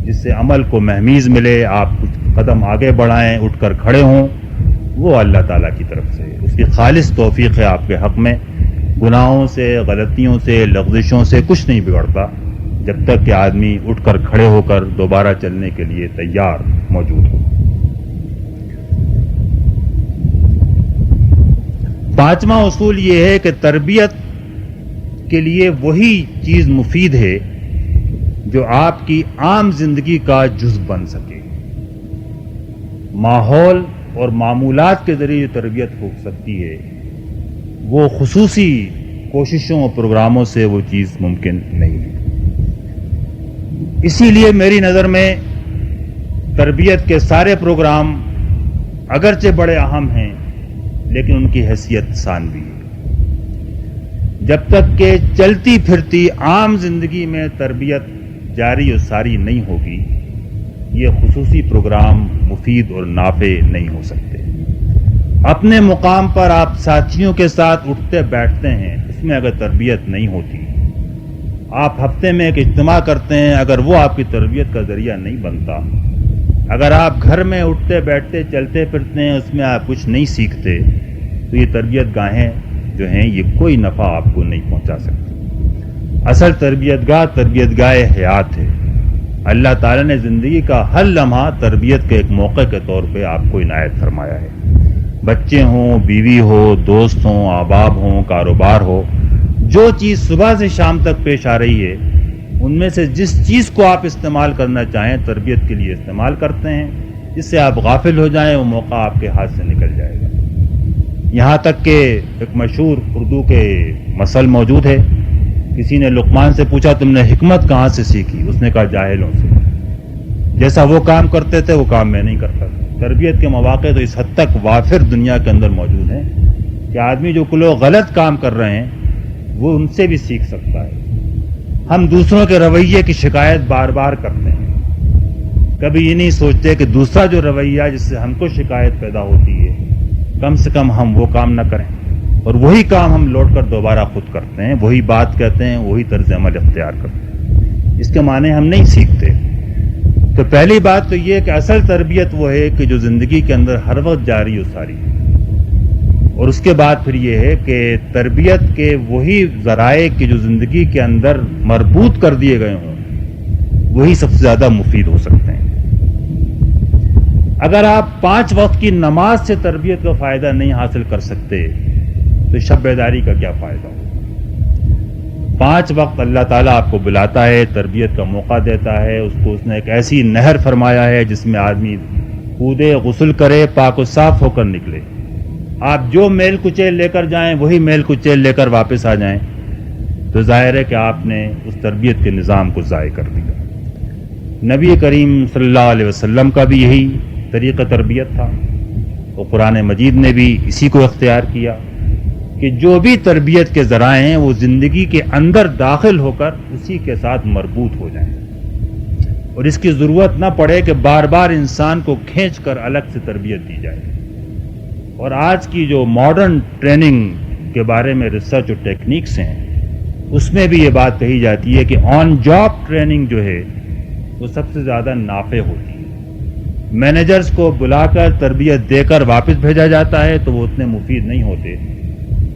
S1: جس سے عمل کو مہمیز ملے، آپ کچھ قدم آگے بڑھائیں، اٹھ کر کھڑے ہوں، وہ اللہ تعالیٰ کی طرف سے اس کی خالص توفیق ہے آپ کے حق میں۔ گناہوں سے، غلطیوں سے، لغزشوں سے کچھ نہیں بگڑتا جب تک کہ آدمی اٹھ کر کھڑے ہو کر دوبارہ چلنے کے لیے تیار موجود ہو۔ پانچواں اصول یہ ہے کہ تربیت کے لیے وہی چیز مفید ہے جو آپ کی عام زندگی کا جز بن سکے۔ ماحول اور معمولات کے ذریعے جو تربیت ہو سکتی ہے، وہ خصوصی کوششوں اور پروگراموں سے وہ چیز ممکن نہیں ہے۔ اسی لیے میری نظر میں تربیت کے سارے پروگرام اگرچہ بڑے اہم ہیں لیکن ان کی حیثیت ثانوی ہے۔ جب تک کہ چلتی پھرتی عام زندگی میں تربیت جاری و ساری نہیں ہوگی، یہ خصوصی پروگرام مفید اور نافع نہیں ہو سکتے۔ اپنے مقام پر آپ ساتھیوں کے ساتھ اٹھتے بیٹھتے ہیں، اس میں اگر تربیت نہیں ہوتی، آپ ہفتے میں ایک اجتماع کرتے ہیں، اگر وہ آپ کی تربیت کا ذریعہ نہیں بنتا، اگر آپ گھر میں اٹھتے بیٹھتے چلتے پھرتے ہیں، اس میں آپ کچھ نہیں سیکھتے، تو یہ تربیت گاہیں جو ہیں یہ کوئی نفع آپ کو نہیں پہنچا سکتی۔ اصل تربیت گاہ حیات ہے۔ اللہ تعالیٰ نے زندگی کا ہر لمحہ تربیت کے ایک موقع کے طور پہ آپ کو عنایت فرمایا ہے۔ بچے ہوں، بیوی ہو، دوست ہوں، احباب ہوں، کاروبار ہو، جو چیز صبح سے شام تک پیش آ رہی ہے، ان میں سے جس چیز کو آپ استعمال کرنا چاہیں تربیت کے لیے استعمال کرتے ہیں، جس سے آپ غافل ہو جائیں وہ موقع آپ کے ہاتھ سے نکل جائے گا۔ یہاں تک کہ ایک مشہور اردو کے مثل موجود ہے، کسی نے لقمان سے پوچھا تم نے حکمت کہاں سے سیکھی؟ اس نے کہا جاہلوں سے۔ جیسا وہ کام کرتے تھے وہ کام میں نہیں کرتا تھا۔ تربیت کے مواقع تو اس حد تک وافر دنیا کے اندر موجود ہیں کہ آدمی جو لوگ غلط کام کر رہے ہیں وہ ان سے بھی سیکھ سکتا ہے۔ ہم دوسروں کے رویے کی شکایت بار بار کرتے ہیں، کبھی یہ نہیں سوچتے کہ دوسرا جو رویہ جس سے ہم کو شکایت پیدا ہوتی ہے، کم سے کم ہم وہ کام نہ کریں، اور وہی کام ہم لوٹ کر دوبارہ خود کرتے ہیں، وہی بات کہتے ہیں، وہی طرز عمل اختیار کرتے ہیں۔ اس کے معنی ہم نہیں سیکھتے۔ تو پہلی بات تو یہ کہ اصل تربیت وہ ہے کہ جو زندگی کے اندر ہر وقت جاری و ساری ہے۔ اور اس کے بعد پھر یہ ہے کہ تربیت کے وہی ذرائع کی جو زندگی کے اندر مربوط کر دیے گئے ہوں وہی سب سے زیادہ مفید ہو سکتے ہیں۔ اگر آپ 5 وقت کی نماز سے تربیت کا فائدہ نہیں حاصل کر سکتے تو شب بیداری کا کیا فائدہ ہو؟ 5 وقت اللہ تعالیٰ آپ کو بلاتا ہے، تربیت کا موقع دیتا ہے، اس نے ایک ایسی نہر فرمایا ہے جس میں آدمی کودے، غسل کرے، پاک و صاف ہو کر نکلے۔ آپ جو میل کچیل لے کر جائیں وہی میل کچیل لے کر واپس آ جائیں تو ظاہر ہے کہ آپ نے اس تربیت کے نظام کو ضائع کر دیا۔ نبی کریم صلی اللہ علیہ وسلم کا بھی یہی طریقہ تربیت تھا، تو قرآن مجید نے بھی اسی کو اختیار کیا کہ جو بھی تربیت کے ذرائع ہیں وہ زندگی کے اندر داخل ہو کر اسی کے ساتھ مربوط ہو جائیں، اور اس کی ضرورت نہ پڑے کہ بار بار انسان کو کھینچ کر الگ سے تربیت دی جائے۔ اور آج کی جو ماڈرن ٹریننگ کے بارے میں ریسرچ اور ٹیکنیکس ہیں اس میں بھی یہ بات کہی جاتی ہے کہ آن جاب ٹریننگ جو ہے وہ سب سے زیادہ نافع ہوتی ہے۔ مینیجرز کو بلا کر تربیت دے کر واپس بھیجا جاتا ہے تو وہ اتنے مفید نہیں ہوتے،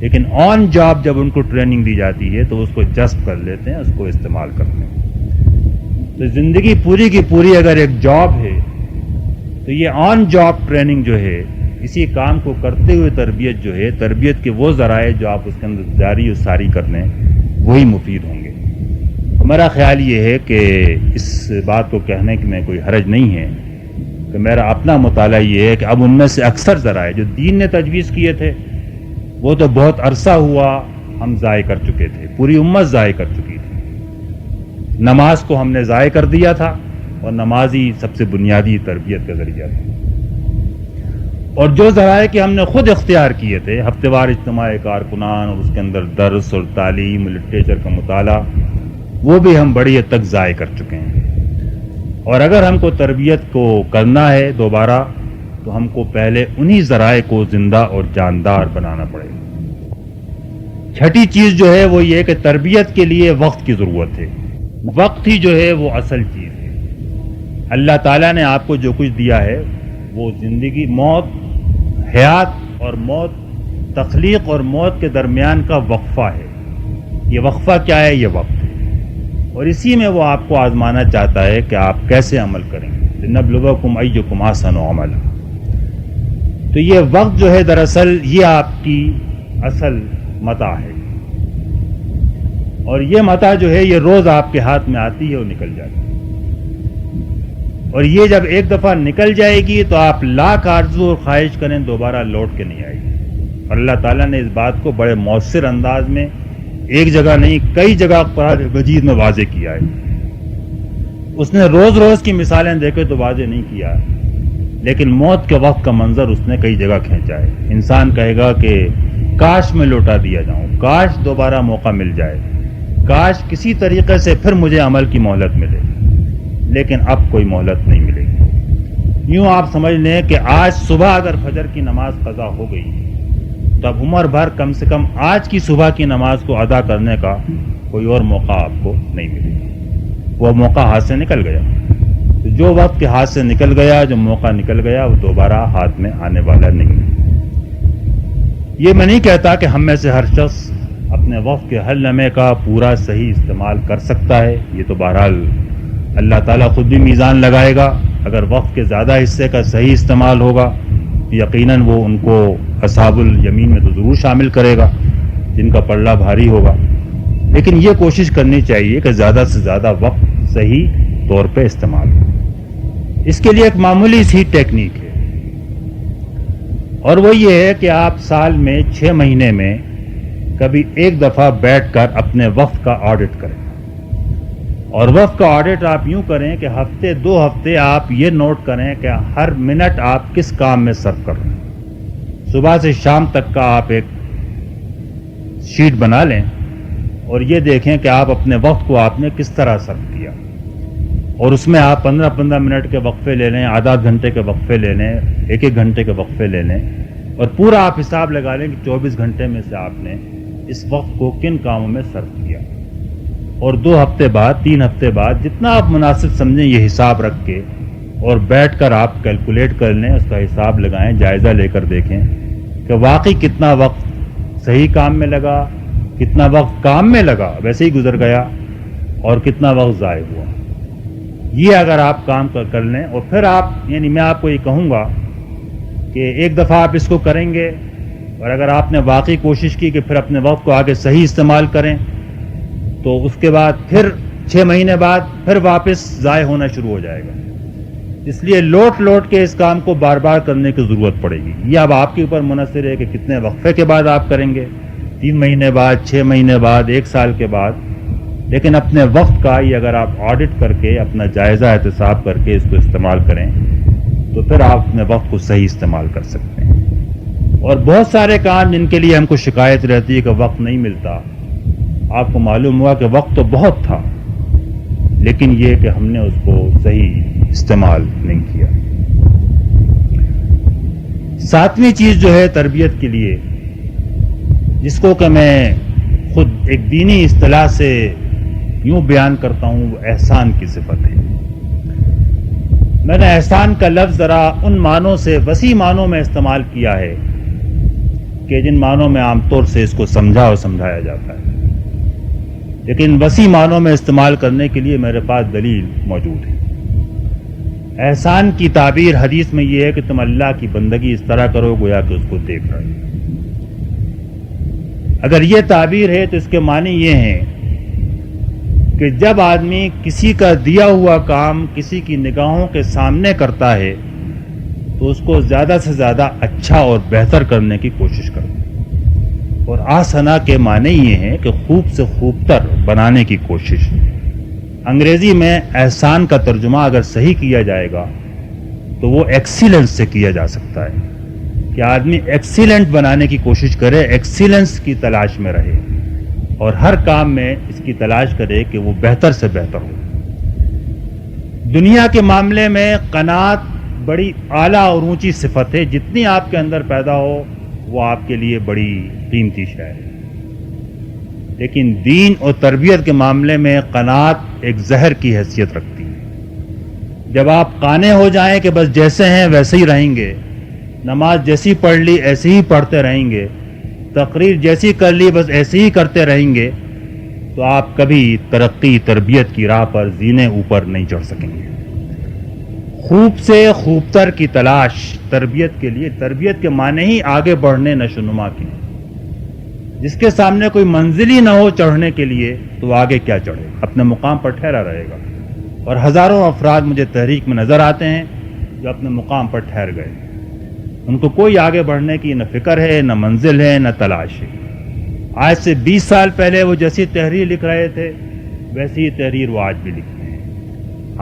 S1: لیکن آن جاب جب ان کو ٹریننگ دی جاتی ہے تو اس کو جذب کر لیتے ہیں، اس کو استعمال کرتے ہیں۔ تو زندگی پوری کی پوری اگر ایک جاب ہے تو یہ آن جاب ٹریننگ جو ہے، اسی کام کو کرتے ہوئے تربیت جو ہے، تربیت کے وہ ذرائع جو آپ اس کے اندر جاری و ساری کر لیں وہی مفید ہوں گے۔ میرا خیال یہ ہے کہ اس بات کو کہنے کہ میں کوئی حرج نہیں ہے کہ میرا اپنا مطالعہ یہ ہے کہ اب ان میں سے اکثر ذرائع جو دین نے تجویز کیے تھے وہ تو بہت عرصہ ہوا ہم ضائع کر چکے تھے، پوری امت ضائع کر چکی تھی۔ نماز کو ہم نے ضائع کر دیا تھا، اور نماز ہی سب سے بنیادی تربیت کا ذریعہ تھا۔ اور جو ذرائع کہ ہم نے خود اختیار کیے تھے، ہفتے وار اجتماع کارکنان اور اس کے اندر درس اور تعلیم، لٹریچر کا مطالعہ، وہ بھی ہم بڑی حد تک ضائع کر چکے ہیں۔ اور اگر ہم کو تربیت کو کرنا ہے دوبارہ تو ہم کو پہلے انہی ذرائع کو زندہ اور جاندار بنانا پڑے گا۔ چھٹی چیز جو ہے وہ یہ کہ تربیت کے لیے وقت کی ضرورت ہے۔ وقت ہی جو ہے وہ اصل چیز ہے۔ اللہ تعالیٰ نے آپ کو جو کچھ دیا ہے وہ زندگی، موت، حیات اور موت، تخلیق اور موت کے درمیان کا وقفہ ہے۔ یہ وقفہ کیا ہے؟ یہ وقت ہے، اور اسی میں وہ آپ کو آزمانا چاہتا ہے کہ آپ کیسے عمل کریں گے۔ لنبلوکم ایکم احسن عملا۔ تو یہ وقت جو ہے دراصل یہ آپ کی اصل متاع ہے، اور یہ متاع جو ہے یہ روز آپ کے ہاتھ میں آتی ہے اور نکل جاتی ہے، اور یہ جب ایک دفعہ نکل جائے گی تو آپ لاکھ آرزو اور خواہش کریں دوبارہ لوٹ کے نہیں آئے گی۔ اور اللہ تعالیٰ نے اس بات کو بڑے مؤثر انداز میں ایک جگہ نہیں کئی جگہ قرآن مجید میں واضح کیا ہے۔ اس نے روز روز کی مثالیں دے کے تو واضح نہیں کیا، لیکن موت کے وقت کا منظر اس نے کئی جگہ کھینچا ہے۔ انسان کہے گا کہ کاش میں لوٹا دیا جاؤں، کاش دوبارہ موقع مل جائے، کاش کسی طریقے سے پھر مجھے عمل کی مہلت ملے، لیکن اب کوئی مہلت نہیں ملے گی۔ یوں آپ سمجھ لیں کہ آج صبح اگر فجر کی نماز قضا ہو گئی تو اب عمر بھر کم سے کم آج کی صبح کی نماز کو ادا کرنے کا کوئی اور موقع آپ کو نہیں ملے گا۔ وہ موقع ہاتھ سے نکل گیا۔ تو جو وقت کے ہاتھ سے نکل گیا، جو موقع نکل گیا، وہ دوبارہ ہاتھ میں آنے والا نہیں۔ یہ میں نہیں کہتا کہ ہم میں سے ہر شخص اپنے وقت کے ہر لمحے کا پورا صحیح استعمال کر سکتا ہے، یہ تو بہرحال اللہ تعالیٰ خود بھی میزان لگائے گا۔ اگر وقت کے زیادہ حصے کا صحیح استعمال ہوگا یقیناً وہ ان کو اصحاب الیمین میں تو ضرور شامل کرے گا جن کا پلڑا بھاری ہوگا، لیکن یہ کوشش کرنی چاہیے کہ زیادہ سے زیادہ وقت صحیح طور پہ استعمال ہو۔ اس کے لیے ایک معمولی سی ٹیکنیک ہے، اور وہ یہ ہے کہ آپ سال میں 6 مہینے میں کبھی ایک دفعہ بیٹھ کر اپنے وقت کا آڈٹ کریں، اور وقت کا آڈٹ آپ یوں کریں کہ ہفتے 2 ہفتے آپ یہ نوٹ کریں کہ ہر منٹ آپ کس کام میں صرف کر رہے ہیں۔ صبح سے شام تک کا آپ ایک شیٹ بنا لیں اور یہ دیکھیں کہ آپ اپنے وقت کو آپ نے کس طرح صرف کیا، اور اس میں آپ 15-15 منٹ کے وقفے لے لیں، آدھا گھنٹے کے وقفے لے لیں، 1-1 گھنٹے کے وقفے لے لیں، اور پورا آپ حساب لگا لیں کہ 24 گھنٹے میں سے آپ نے اس وقت کو کن کاموں میں صرف کیا، اور 2 ہفتے بعد 3 ہفتے بعد جتنا آپ مناسب سمجھیں یہ حساب رکھ کے اور بیٹھ کر آپ کیلکولیٹ کر لیں، اس کا حساب لگائیں، جائزہ لے کر دیکھیں کہ واقعی کتنا وقت صحیح کام میں لگا، کتنا وقت کام میں لگا ویسے ہی گزر گیا، اور کتنا وقت ضائع ہوا۔ یہ اگر آپ کام کر لیں، اور پھر آپ یعنی میں آپ کو یہ کہوں گا کہ ایک دفعہ آپ اس کو کریں گے، اور اگر آپ نے واقعی کوشش کی کہ پھر اپنے وقت کو آگے صحیح استعمال کریں، تو اس کے بعد پھر 6 مہینے بعد پھر واپس ضائع ہونا شروع ہو جائے گا۔ اس لیے لوٹ لوٹ کے اس کام کو بار بار کرنے کی ضرورت پڑے گی۔ یہ اب آپ کے اوپر منحصر ہے کہ کتنے وقفے کے بعد آپ کریں گے، 3 مہینے بعد، 6 مہینے بعد، 1 سال کے بعد، لیکن اپنے وقت کا یہ اگر آپ آڈٹ کر کے اپنا جائزہ احتساب کر کے اس کو استعمال کریں تو پھر آپ اپنے وقت کو صحیح استعمال کر سکتے ہیں۔ اور بہت سارے کام جن کے لیے ہم کو شکایت رہتی ہے کہ وقت نہیں ملتا، آپ کو معلوم ہوا کہ وقت تو بہت تھا، لیکن یہ کہ ہم نے اس کو صحیح استعمال نہیں کیا۔ 7ویں چیز جو ہے تربیت کے لیے، جس کو کہ میں خود ایک دینی اصطلاح سے یوں بیان کرتا ہوں، وہ احسان کی صفت ہے۔ میں نے احسان کا لفظ ذرا ان معنوں سے وسیع معنوں میں استعمال کیا ہے کہ جن معنوں میں عام طور سے اس کو سمجھا اور سمجھایا جاتا ہے، لیکن وسیع معنوں میں استعمال کرنے کے لیے میرے پاس دلیل موجود ہے۔ احسان کی تعبیر حدیث میں یہ ہے کہ تم اللہ کی بندگی اس طرح کرو گویا کہ اس کو دیکھ رہے ہو۔ اگر یہ تعبیر ہے تو اس کے معنی یہ ہیں کہ جب آدمی کسی کا دیا ہوا کام کسی کی نگاہوں کے سامنے کرتا ہے تو اس کو زیادہ سے زیادہ اچھا اور بہتر کرنے کی کوشش کرتا ہے، اور آسنا کے معنی یہ ہیں کہ خوب سے خوب تر بنانے کی کوشش۔ انگریزی میں احسان کا ترجمہ اگر صحیح کیا جائے گا تو وہ ایکسیلنس سے کیا جا سکتا ہے کہ آدمی ایکسیلنٹ بنانے کی کوشش کرے، ایکسیلنس کی تلاش میں رہے، اور ہر کام میں اس کی تلاش کرے کہ وہ بہتر سے بہتر ہو۔ دنیا کے معاملے میں قناعت بڑی اعلیٰ اور اونچی صفت ہے، جتنی آپ کے اندر پیدا ہو وہ آپ کے لیے بڑی قیمتی شے ہے، لیکن دین اور تربیت کے معاملے میں قناعت ایک زہر کی حیثیت رکھتی ہے۔ جب آپ قانع ہو جائیں کہ بس جیسے ہیں ویسے ہی رہیں گے، نماز جیسی پڑھ لی ایسے ہی پڑھتے رہیں گے، تقریر جیسی کر لی بس ایسے ہی کرتے رہیں گے، تو آپ کبھی ترقی تربیت کی راہ پر زینے اوپر نہیں چڑھ سکیں گے۔ خوب سے خوب تر کی تلاش تربیت کے لیے، تربیت کے معنی ہی آگے بڑھنے نشو نما کے، جس کے سامنے کوئی منزل ہی نہ ہو چڑھنے کے لیے تو وہ آگے کیا چڑھے، اپنے مقام پر ٹھہرا رہے گا۔ اور ہزاروں افراد مجھے تحریک میں نظر آتے ہیں جو اپنے مقام پر ٹھہر گئے، ان کو کوئی آگے بڑھنے کی نہ فکر ہے، نہ منزل ہے، نہ تلاش ہے۔ آج سے 20 سال پہلے وہ جیسی تحریر لکھ رہے تھے ویسی ہی تحریر وہ آج بھی لکھتے ہیں۔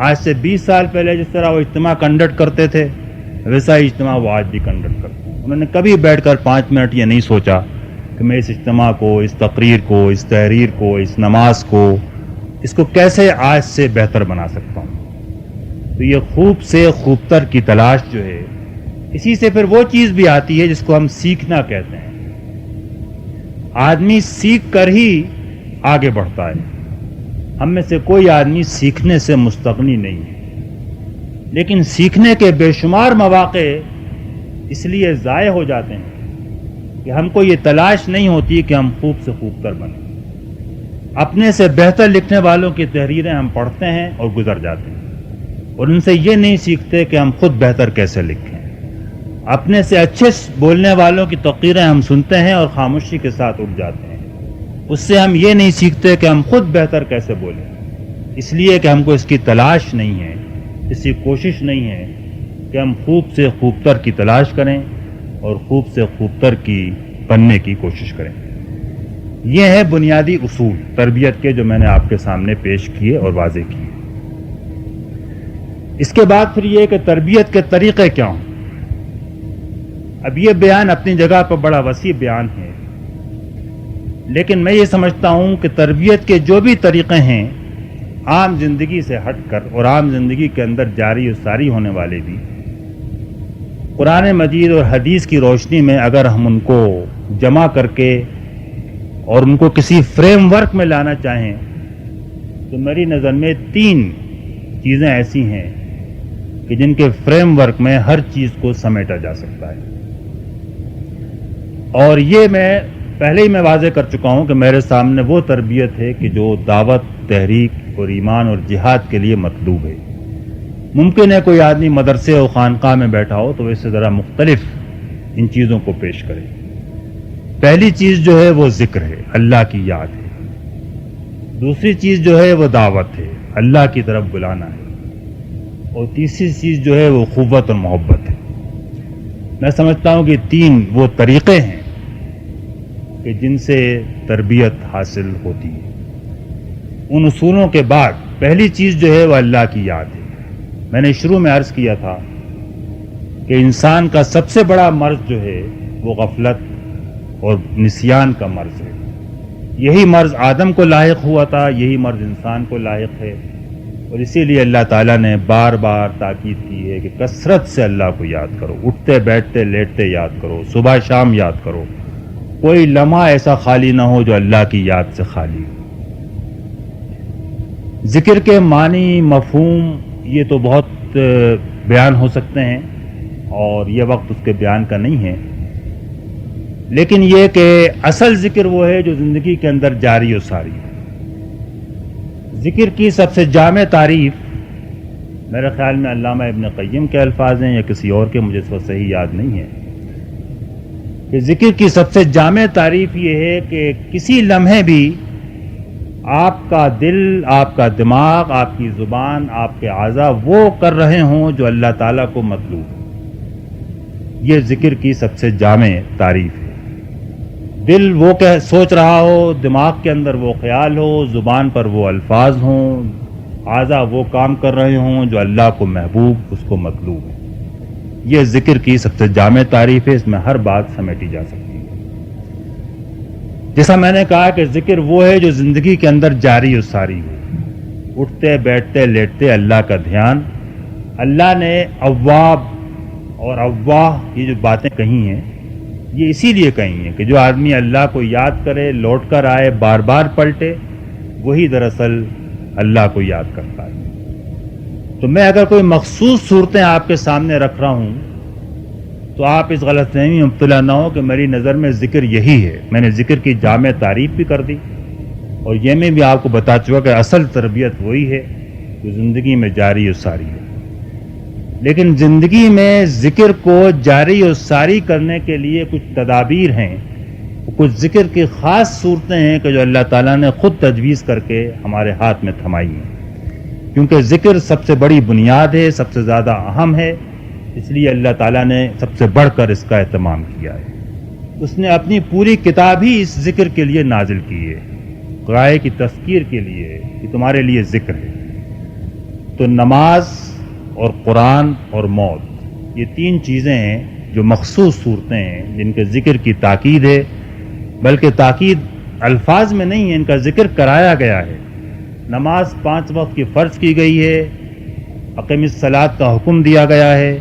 S1: آج سے 20 سال پہلے جس طرح وہ اجتماع کنڈکٹ کرتے تھے ویسا ہی اجتماع وہ آج بھی کنڈکٹ کرتے ہیں۔ انہوں نے کبھی بیٹھ کر 5 منٹ یہ نہیں سوچا کہ میں اس اجتماع کو، اس تقریر کو، اس تحریر کو، اس نماز کو، اس کو کیسے آج سے بہتر بنا سکتا ہوں۔ تو یہ خوب سے خوب تر کی تلاش جو ہے، اسی سے پھر وہ چیز بھی آتی ہے جس کو ہم سیکھنا کہتے ہیں۔ آدمی سیکھ کر ہی آگے بڑھتا ہے۔ ہم میں سے کوئی آدمی سیکھنے سے مستغنی نہیں ہے، لیکن سیکھنے کے بے شمار مواقع اس لیے ضائع ہو جاتے ہیں کہ ہم کو یہ تلاش نہیں ہوتی کہ ہم خوب سے خوب تر بنیں۔ اپنے سے بہتر لکھنے والوں کی تحریریں ہم پڑھتے ہیں اور گزر جاتے ہیں، اور ان سے یہ نہیں سیکھتے کہ ہم خود بہتر کیسے لکھیں۔ اپنے سے اچھے بولنے والوں کی تقریریں ہم سنتے ہیں اور خاموشی کے ساتھ اٹھ جاتے ہیں، اس سے ہم یہ نہیں سیکھتے کہ ہم خود بہتر کیسے بولیں، اس لیے کہ ہم کو اس کی تلاش نہیں ہے، اس کی کوشش نہیں ہے کہ ہم خوب سے خوب تر کی تلاش کریں اور خوب سے خوب تر کی بننے کی کوشش کریں۔ یہ ہے بنیادی اصول تربیت کے جو میں نے آپ کے سامنے پیش کیے اور واضح کیے۔ اس کے بعد پھر یہ کہ تربیت کے طریقے کیا ہوں۔ اب یہ بیان اپنی جگہ پر بڑا وسیع بیان ہے، لیکن میں یہ سمجھتا ہوں کہ تربیت کے جو بھی طریقے ہیں عام زندگی سے ہٹ کر اور عام زندگی کے اندر جاری و ساری ہونے والے بھی، قرآن مجید اور حدیث کی روشنی میں اگر ہم ان کو جمع کر کے اور ان کو کسی فریم ورک میں لانا چاہیں تو میری نظر میں 3 چیزیں ایسی ہیں کہ جن کے فریم ورک میں ہر چیز کو سمیٹا جا سکتا ہے۔ اور یہ میں پہلے ہی واضح کر چکا ہوں کہ میرے سامنے وہ تربیت ہے کہ جو دعوت، تحریک اور ایمان اور جہاد کے لیے مطلوب ہے۔ ممکن ہے کوئی آدمی مدرسے اور خانقاہ میں بیٹھا ہو تو اس سے ذرا مختلف ان چیزوں کو پیش کرے۔ پہلی چیز جو ہے وہ ذکر ہے، اللہ کی یاد ہے۔ دوسری چیز جو ہے وہ دعوت ہے، اللہ کی طرف بلانا ہے۔ اور تیسری چیز جو ہے وہ قوت اور محبت ہے۔ میں سمجھتا ہوں کہ تین وہ طریقے ہیں کہ جن سے تربیت حاصل ہوتی ہے۔ ان اصولوں کے بعد پہلی چیز جو ہے وہ اللہ کی یاد ہے۔ میں نے شروع میں عرض کیا تھا کہ انسان کا سب سے بڑا مرض جو ہے وہ غفلت اور نسیان کا مرض ہے۔ یہی مرض آدم کو لاحق ہوا تھا، یہی مرض انسان کو لاحق ہے، اور اسی لیے اللہ تعالیٰ نے بار بار تاکید کی ہے کہ کثرت سے اللہ کو یاد کرو، اٹھتے بیٹھتے لیٹتے یاد کرو، صبح شام یاد کرو، کوئی لمحہ ایسا خالی نہ ہو جو اللہ کی یاد سے خالی ہو۔ ذکر کے معنی، مفہوم یہ تو بہت بیان ہو سکتے ہیں اور یہ وقت اس کے بیان کا نہیں ہے، لیکن یہ کہ اصل ذکر وہ ہے جو زندگی کے اندر جاری و ساری ہے۔ ذکر کی سب سے جامع تعریف میرے خیال میں علامہ ابن قیم کے الفاظ ہیں یا کسی اور کے، مجھے اس وقت صحیح یاد نہیں ہے، کہ ذکر کی سب سے جامع تعریف یہ ہے کہ کسی لمحے بھی آپ کا دل، آپ کا دماغ، آپ کی زبان، آپ کے اعضاء وہ کر رہے ہوں جو اللہ تعالیٰ کو مطلوب ہے۔ یہ ذکر کی سب سے جامع تعریف ہے۔ دل وہ سوچ رہا ہو، دماغ کے اندر وہ خیال ہو، زبان پر وہ الفاظ ہوں، اعضاء وہ کام کر رہے ہوں جو اللہ کو محبوب، اس کو مطلوب ہے۔ یہ ذکر کی سب سے جامع تعریف ہے، اس میں ہر بات سمیٹی جا سکتی ہے۔ جیسا میں نے کہا کہ ذکر وہ ہے جو زندگی کے اندر جاری و ساری ہو، اٹھتے بیٹھتے لیٹتے اللہ کا دھیان۔ اللہ نے اواب اور اواہ یہ جو باتیں کہی ہیں یہ اسی لیے کہی ہیں کہ جو آدمی اللہ کو یاد کرے، لوٹ کر آئے، بار بار پلٹے، وہی دراصل اللہ کو یاد کرتا ہے۔ تو میں اگر کوئی مخصوص صورتیں آپ کے سامنے رکھ رہا ہوں تو آپ اس غلط فہمی میں مبتلا نہ ہو کہ میری نظر میں ذکر یہی ہے۔ میں نے ذکر کی جامع تعریف بھی کر دی اور یہ میں بھی آپ کو بتا چکا کہ اصل تربیت وہی ہے جو زندگی میں جاری و ساری ہے۔ لیکن زندگی میں ذکر کو جاری و ساری کرنے کے لیے کچھ تدابیر ہیں، کچھ ذکر کی خاص صورتیں ہیں کہ جو اللہ تعالیٰ نے خود تجویز کر کے ہمارے ہاتھ میں تھمائی ہیں، کیونکہ ذکر سب سے بڑی بنیاد ہے، سب سے زیادہ اہم ہے، اس لیے اللہ تعالیٰ نے سب سے بڑھ کر اس کا اہتمام کیا ہے۔ اس نے اپنی پوری کتاب ہی اس ذکر کے لیے نازل کی ہے، قرائے کی تذکیر کے لیے کہ تمہارے لیے ذکر ہے۔ تو نماز اور قرآن اور موت، یہ تین چیزیں ہیں جو مخصوص صورتیں ہیں جن کے ذکر کی تاکید ہے، بلکہ تاکید الفاظ میں نہیں ہے، ان کا ذکر کرایا گیا ہے۔ نماز 5 وقت کی فرض کی گئی ہے، اقیم الصلاۃ کا حکم دیا گیا ہے،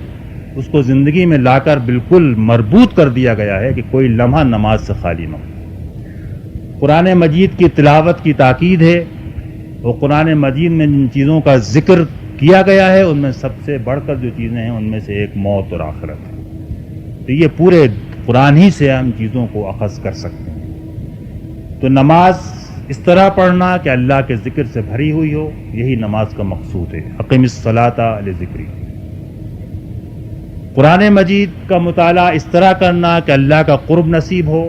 S1: اس کو زندگی میں لا کر بالکل مربوط کر دیا گیا ہے کہ کوئی لمحہ نماز سے خالی نہ ہو۔ قرآن مجید کی تلاوت کی تاکید ہے، اور قرآن مجید میں جن چیزوں کا ذکر کیا گیا ہے ان میں سب سے بڑھ کر جو چیزیں ہیں ان میں سے ایک موت اور آخرت ہے۔ تو یہ پورے قرآن ہی سے ہم چیزوں کو اخذ کر سکتے ہیں۔ تو نماز اس طرح پڑھنا کہ اللہ کے ذکر سے بھری ہوئی ہو، یہی نماز کا مقصود ہے۔ اقیم الصلاۃ لذکری۔ قرآن مجید کا مطالعہ اس طرح کرنا کہ اللہ کا قرب نصیب ہو،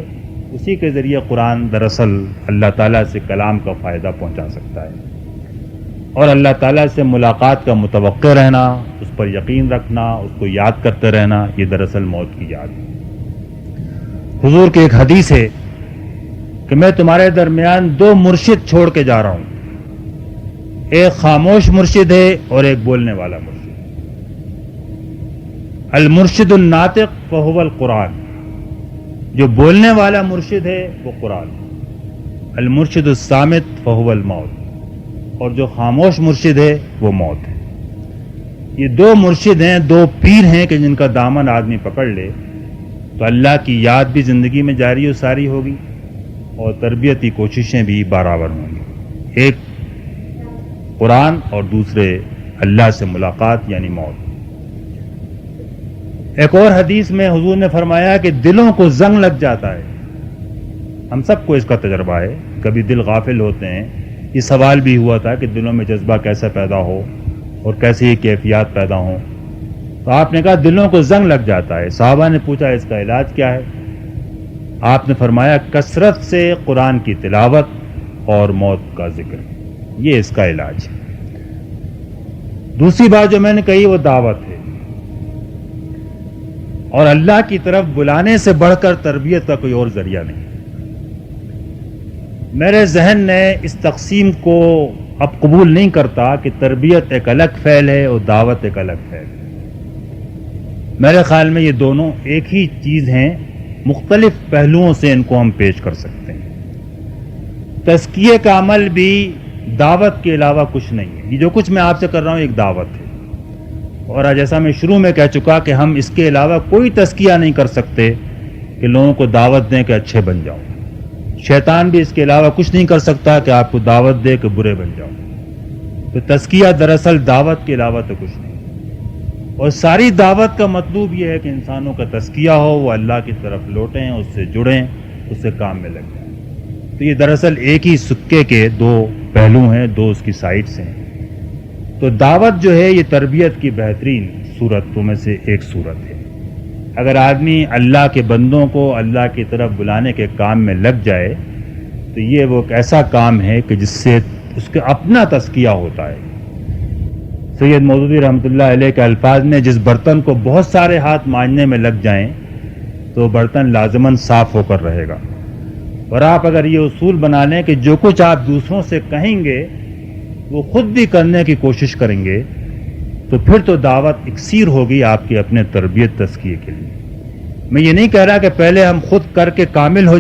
S1: اسی کے ذریعے قرآن دراصل اللہ تعالیٰ سے کلام کا فائدہ پہنچا سکتا ہے، اور اللہ تعالیٰ سے ملاقات کا متوقع رہنا، اس پر یقین رکھنا، اس کو یاد کرتے رہنا، یہ دراصل موت کی یاد ہے۔ حضور کی ایک حدیث ہے کہ میں تمہارے درمیان 2 مرشد چھوڑ کے جا رہا ہوں، ایک خاموش مرشد ہے اور ایک بولنے والا مرشد۔ المرشد الناطق فہو القرآن، جو بولنے والا مرشد ہے وہ قرآن، المرشد الصامت فہو الموت، اور جو خاموش مرشد ہے وہ موت ہے۔ یہ 2 مرشد ہیں، 2 پیر ہیں کہ جن کا دامن آدمی پکڑ لے تو اللہ کی یاد بھی زندگی میں جاری و ساری ہوگی اور تربیتی کوششیں بھی برابر ہوں گی، ایک قرآن اور دوسرے اللہ سے ملاقات یعنی موت۔ ایک اور حدیث میں حضور نے فرمایا کہ دلوں کو زنگ لگ جاتا ہے. ہم سب کو اس کا تجربہ ہے. کبھی دل غافل ہوتے ہیں. یہ سوال بھی ہوا تھا کہ دلوں میں جذبہ کیسے پیدا ہو اور کیسے یہ کیفیات پیدا ہوں. تو آپ نے کہا دلوں کو زنگ لگ جاتا ہے. صحابہ نے پوچھا اس کا علاج کیا ہے؟ آپ نے فرمایا کثرت سے قرآن کی تلاوت اور موت کا ذکر، یہ اس کا علاج ہے. دوسری بات جو میں نے کہی وہ دعوت ہے، اور اللہ کی طرف بلانے سے بڑھ کر تربیت کا کوئی اور ذریعہ نہیں. میرے ذہن نے اس تقسیم کو اب قبول نہیں کرتا کہ تربیت ایک الگ فعل ہے اور دعوت ایک الگ فعل ہے. میرے خیال میں یہ دونوں ایک ہی چیز ہیں، مختلف پہلوؤں سے ان کو ہم پیش کر سکتے ہیں. تزکیے کا عمل بھی دعوت کے علاوہ کچھ نہیں ہے. یہ جو کچھ میں آپ سے کر رہا ہوں ایک دعوت ہے، اور جیسا میں شروع میں کہہ چکا کہ ہم اس کے علاوہ کوئی تزکیہ نہیں کر سکتے کہ لوگوں کو دعوت دیں کہ اچھے بن جاؤ. شیطان بھی اس کے علاوہ کچھ نہیں کر سکتا کہ آپ کو دعوت دے کہ برے بن جاؤ. تو تزکیہ دراصل دعوت کے علاوہ تو کچھ نہیں. اور ساری دعوت کا مطلوب یہ ہے کہ انسانوں کا تزکیہ ہو، وہ اللہ کی طرف لوٹیں، اس سے جڑیں، اس سے کام میں لگ جائیں. تو یہ دراصل ایک ہی سکے کے دو پہلو ہیں، دو اس کی سائڈز ہیں. تو دعوت جو ہے یہ تربیت کی بہترین صورتوں میں سے ایک صورت ہے. اگر آدمی اللہ کے بندوں کو اللہ کی طرف بلانے کے کام میں لگ جائے تو یہ وہ ایک ایسا کام ہے کہ جس سے اس کا اپنا تزکیہ ہوتا ہے. سید مودودی رحمۃ اللہ علیہ کے الفاظ میں جس برتن کو بہت سارے ہاتھ مانجنے میں لگ جائیں تو برتن لازماً صاف ہو کر رہے گا. اور آپ اگر یہ اصول بنا لیں کہ جو کچھ آپ دوسروں سے کہیں گے وہ خود بھی کرنے کی کوشش کریں گے تو پھر تو دعوت اکسیر ہوگی آپ کی اپنے تربیت تزکیے کے لیے. میں یہ نہیں کہہ رہا کہ پہلے ہم خود کر کے کامل ہو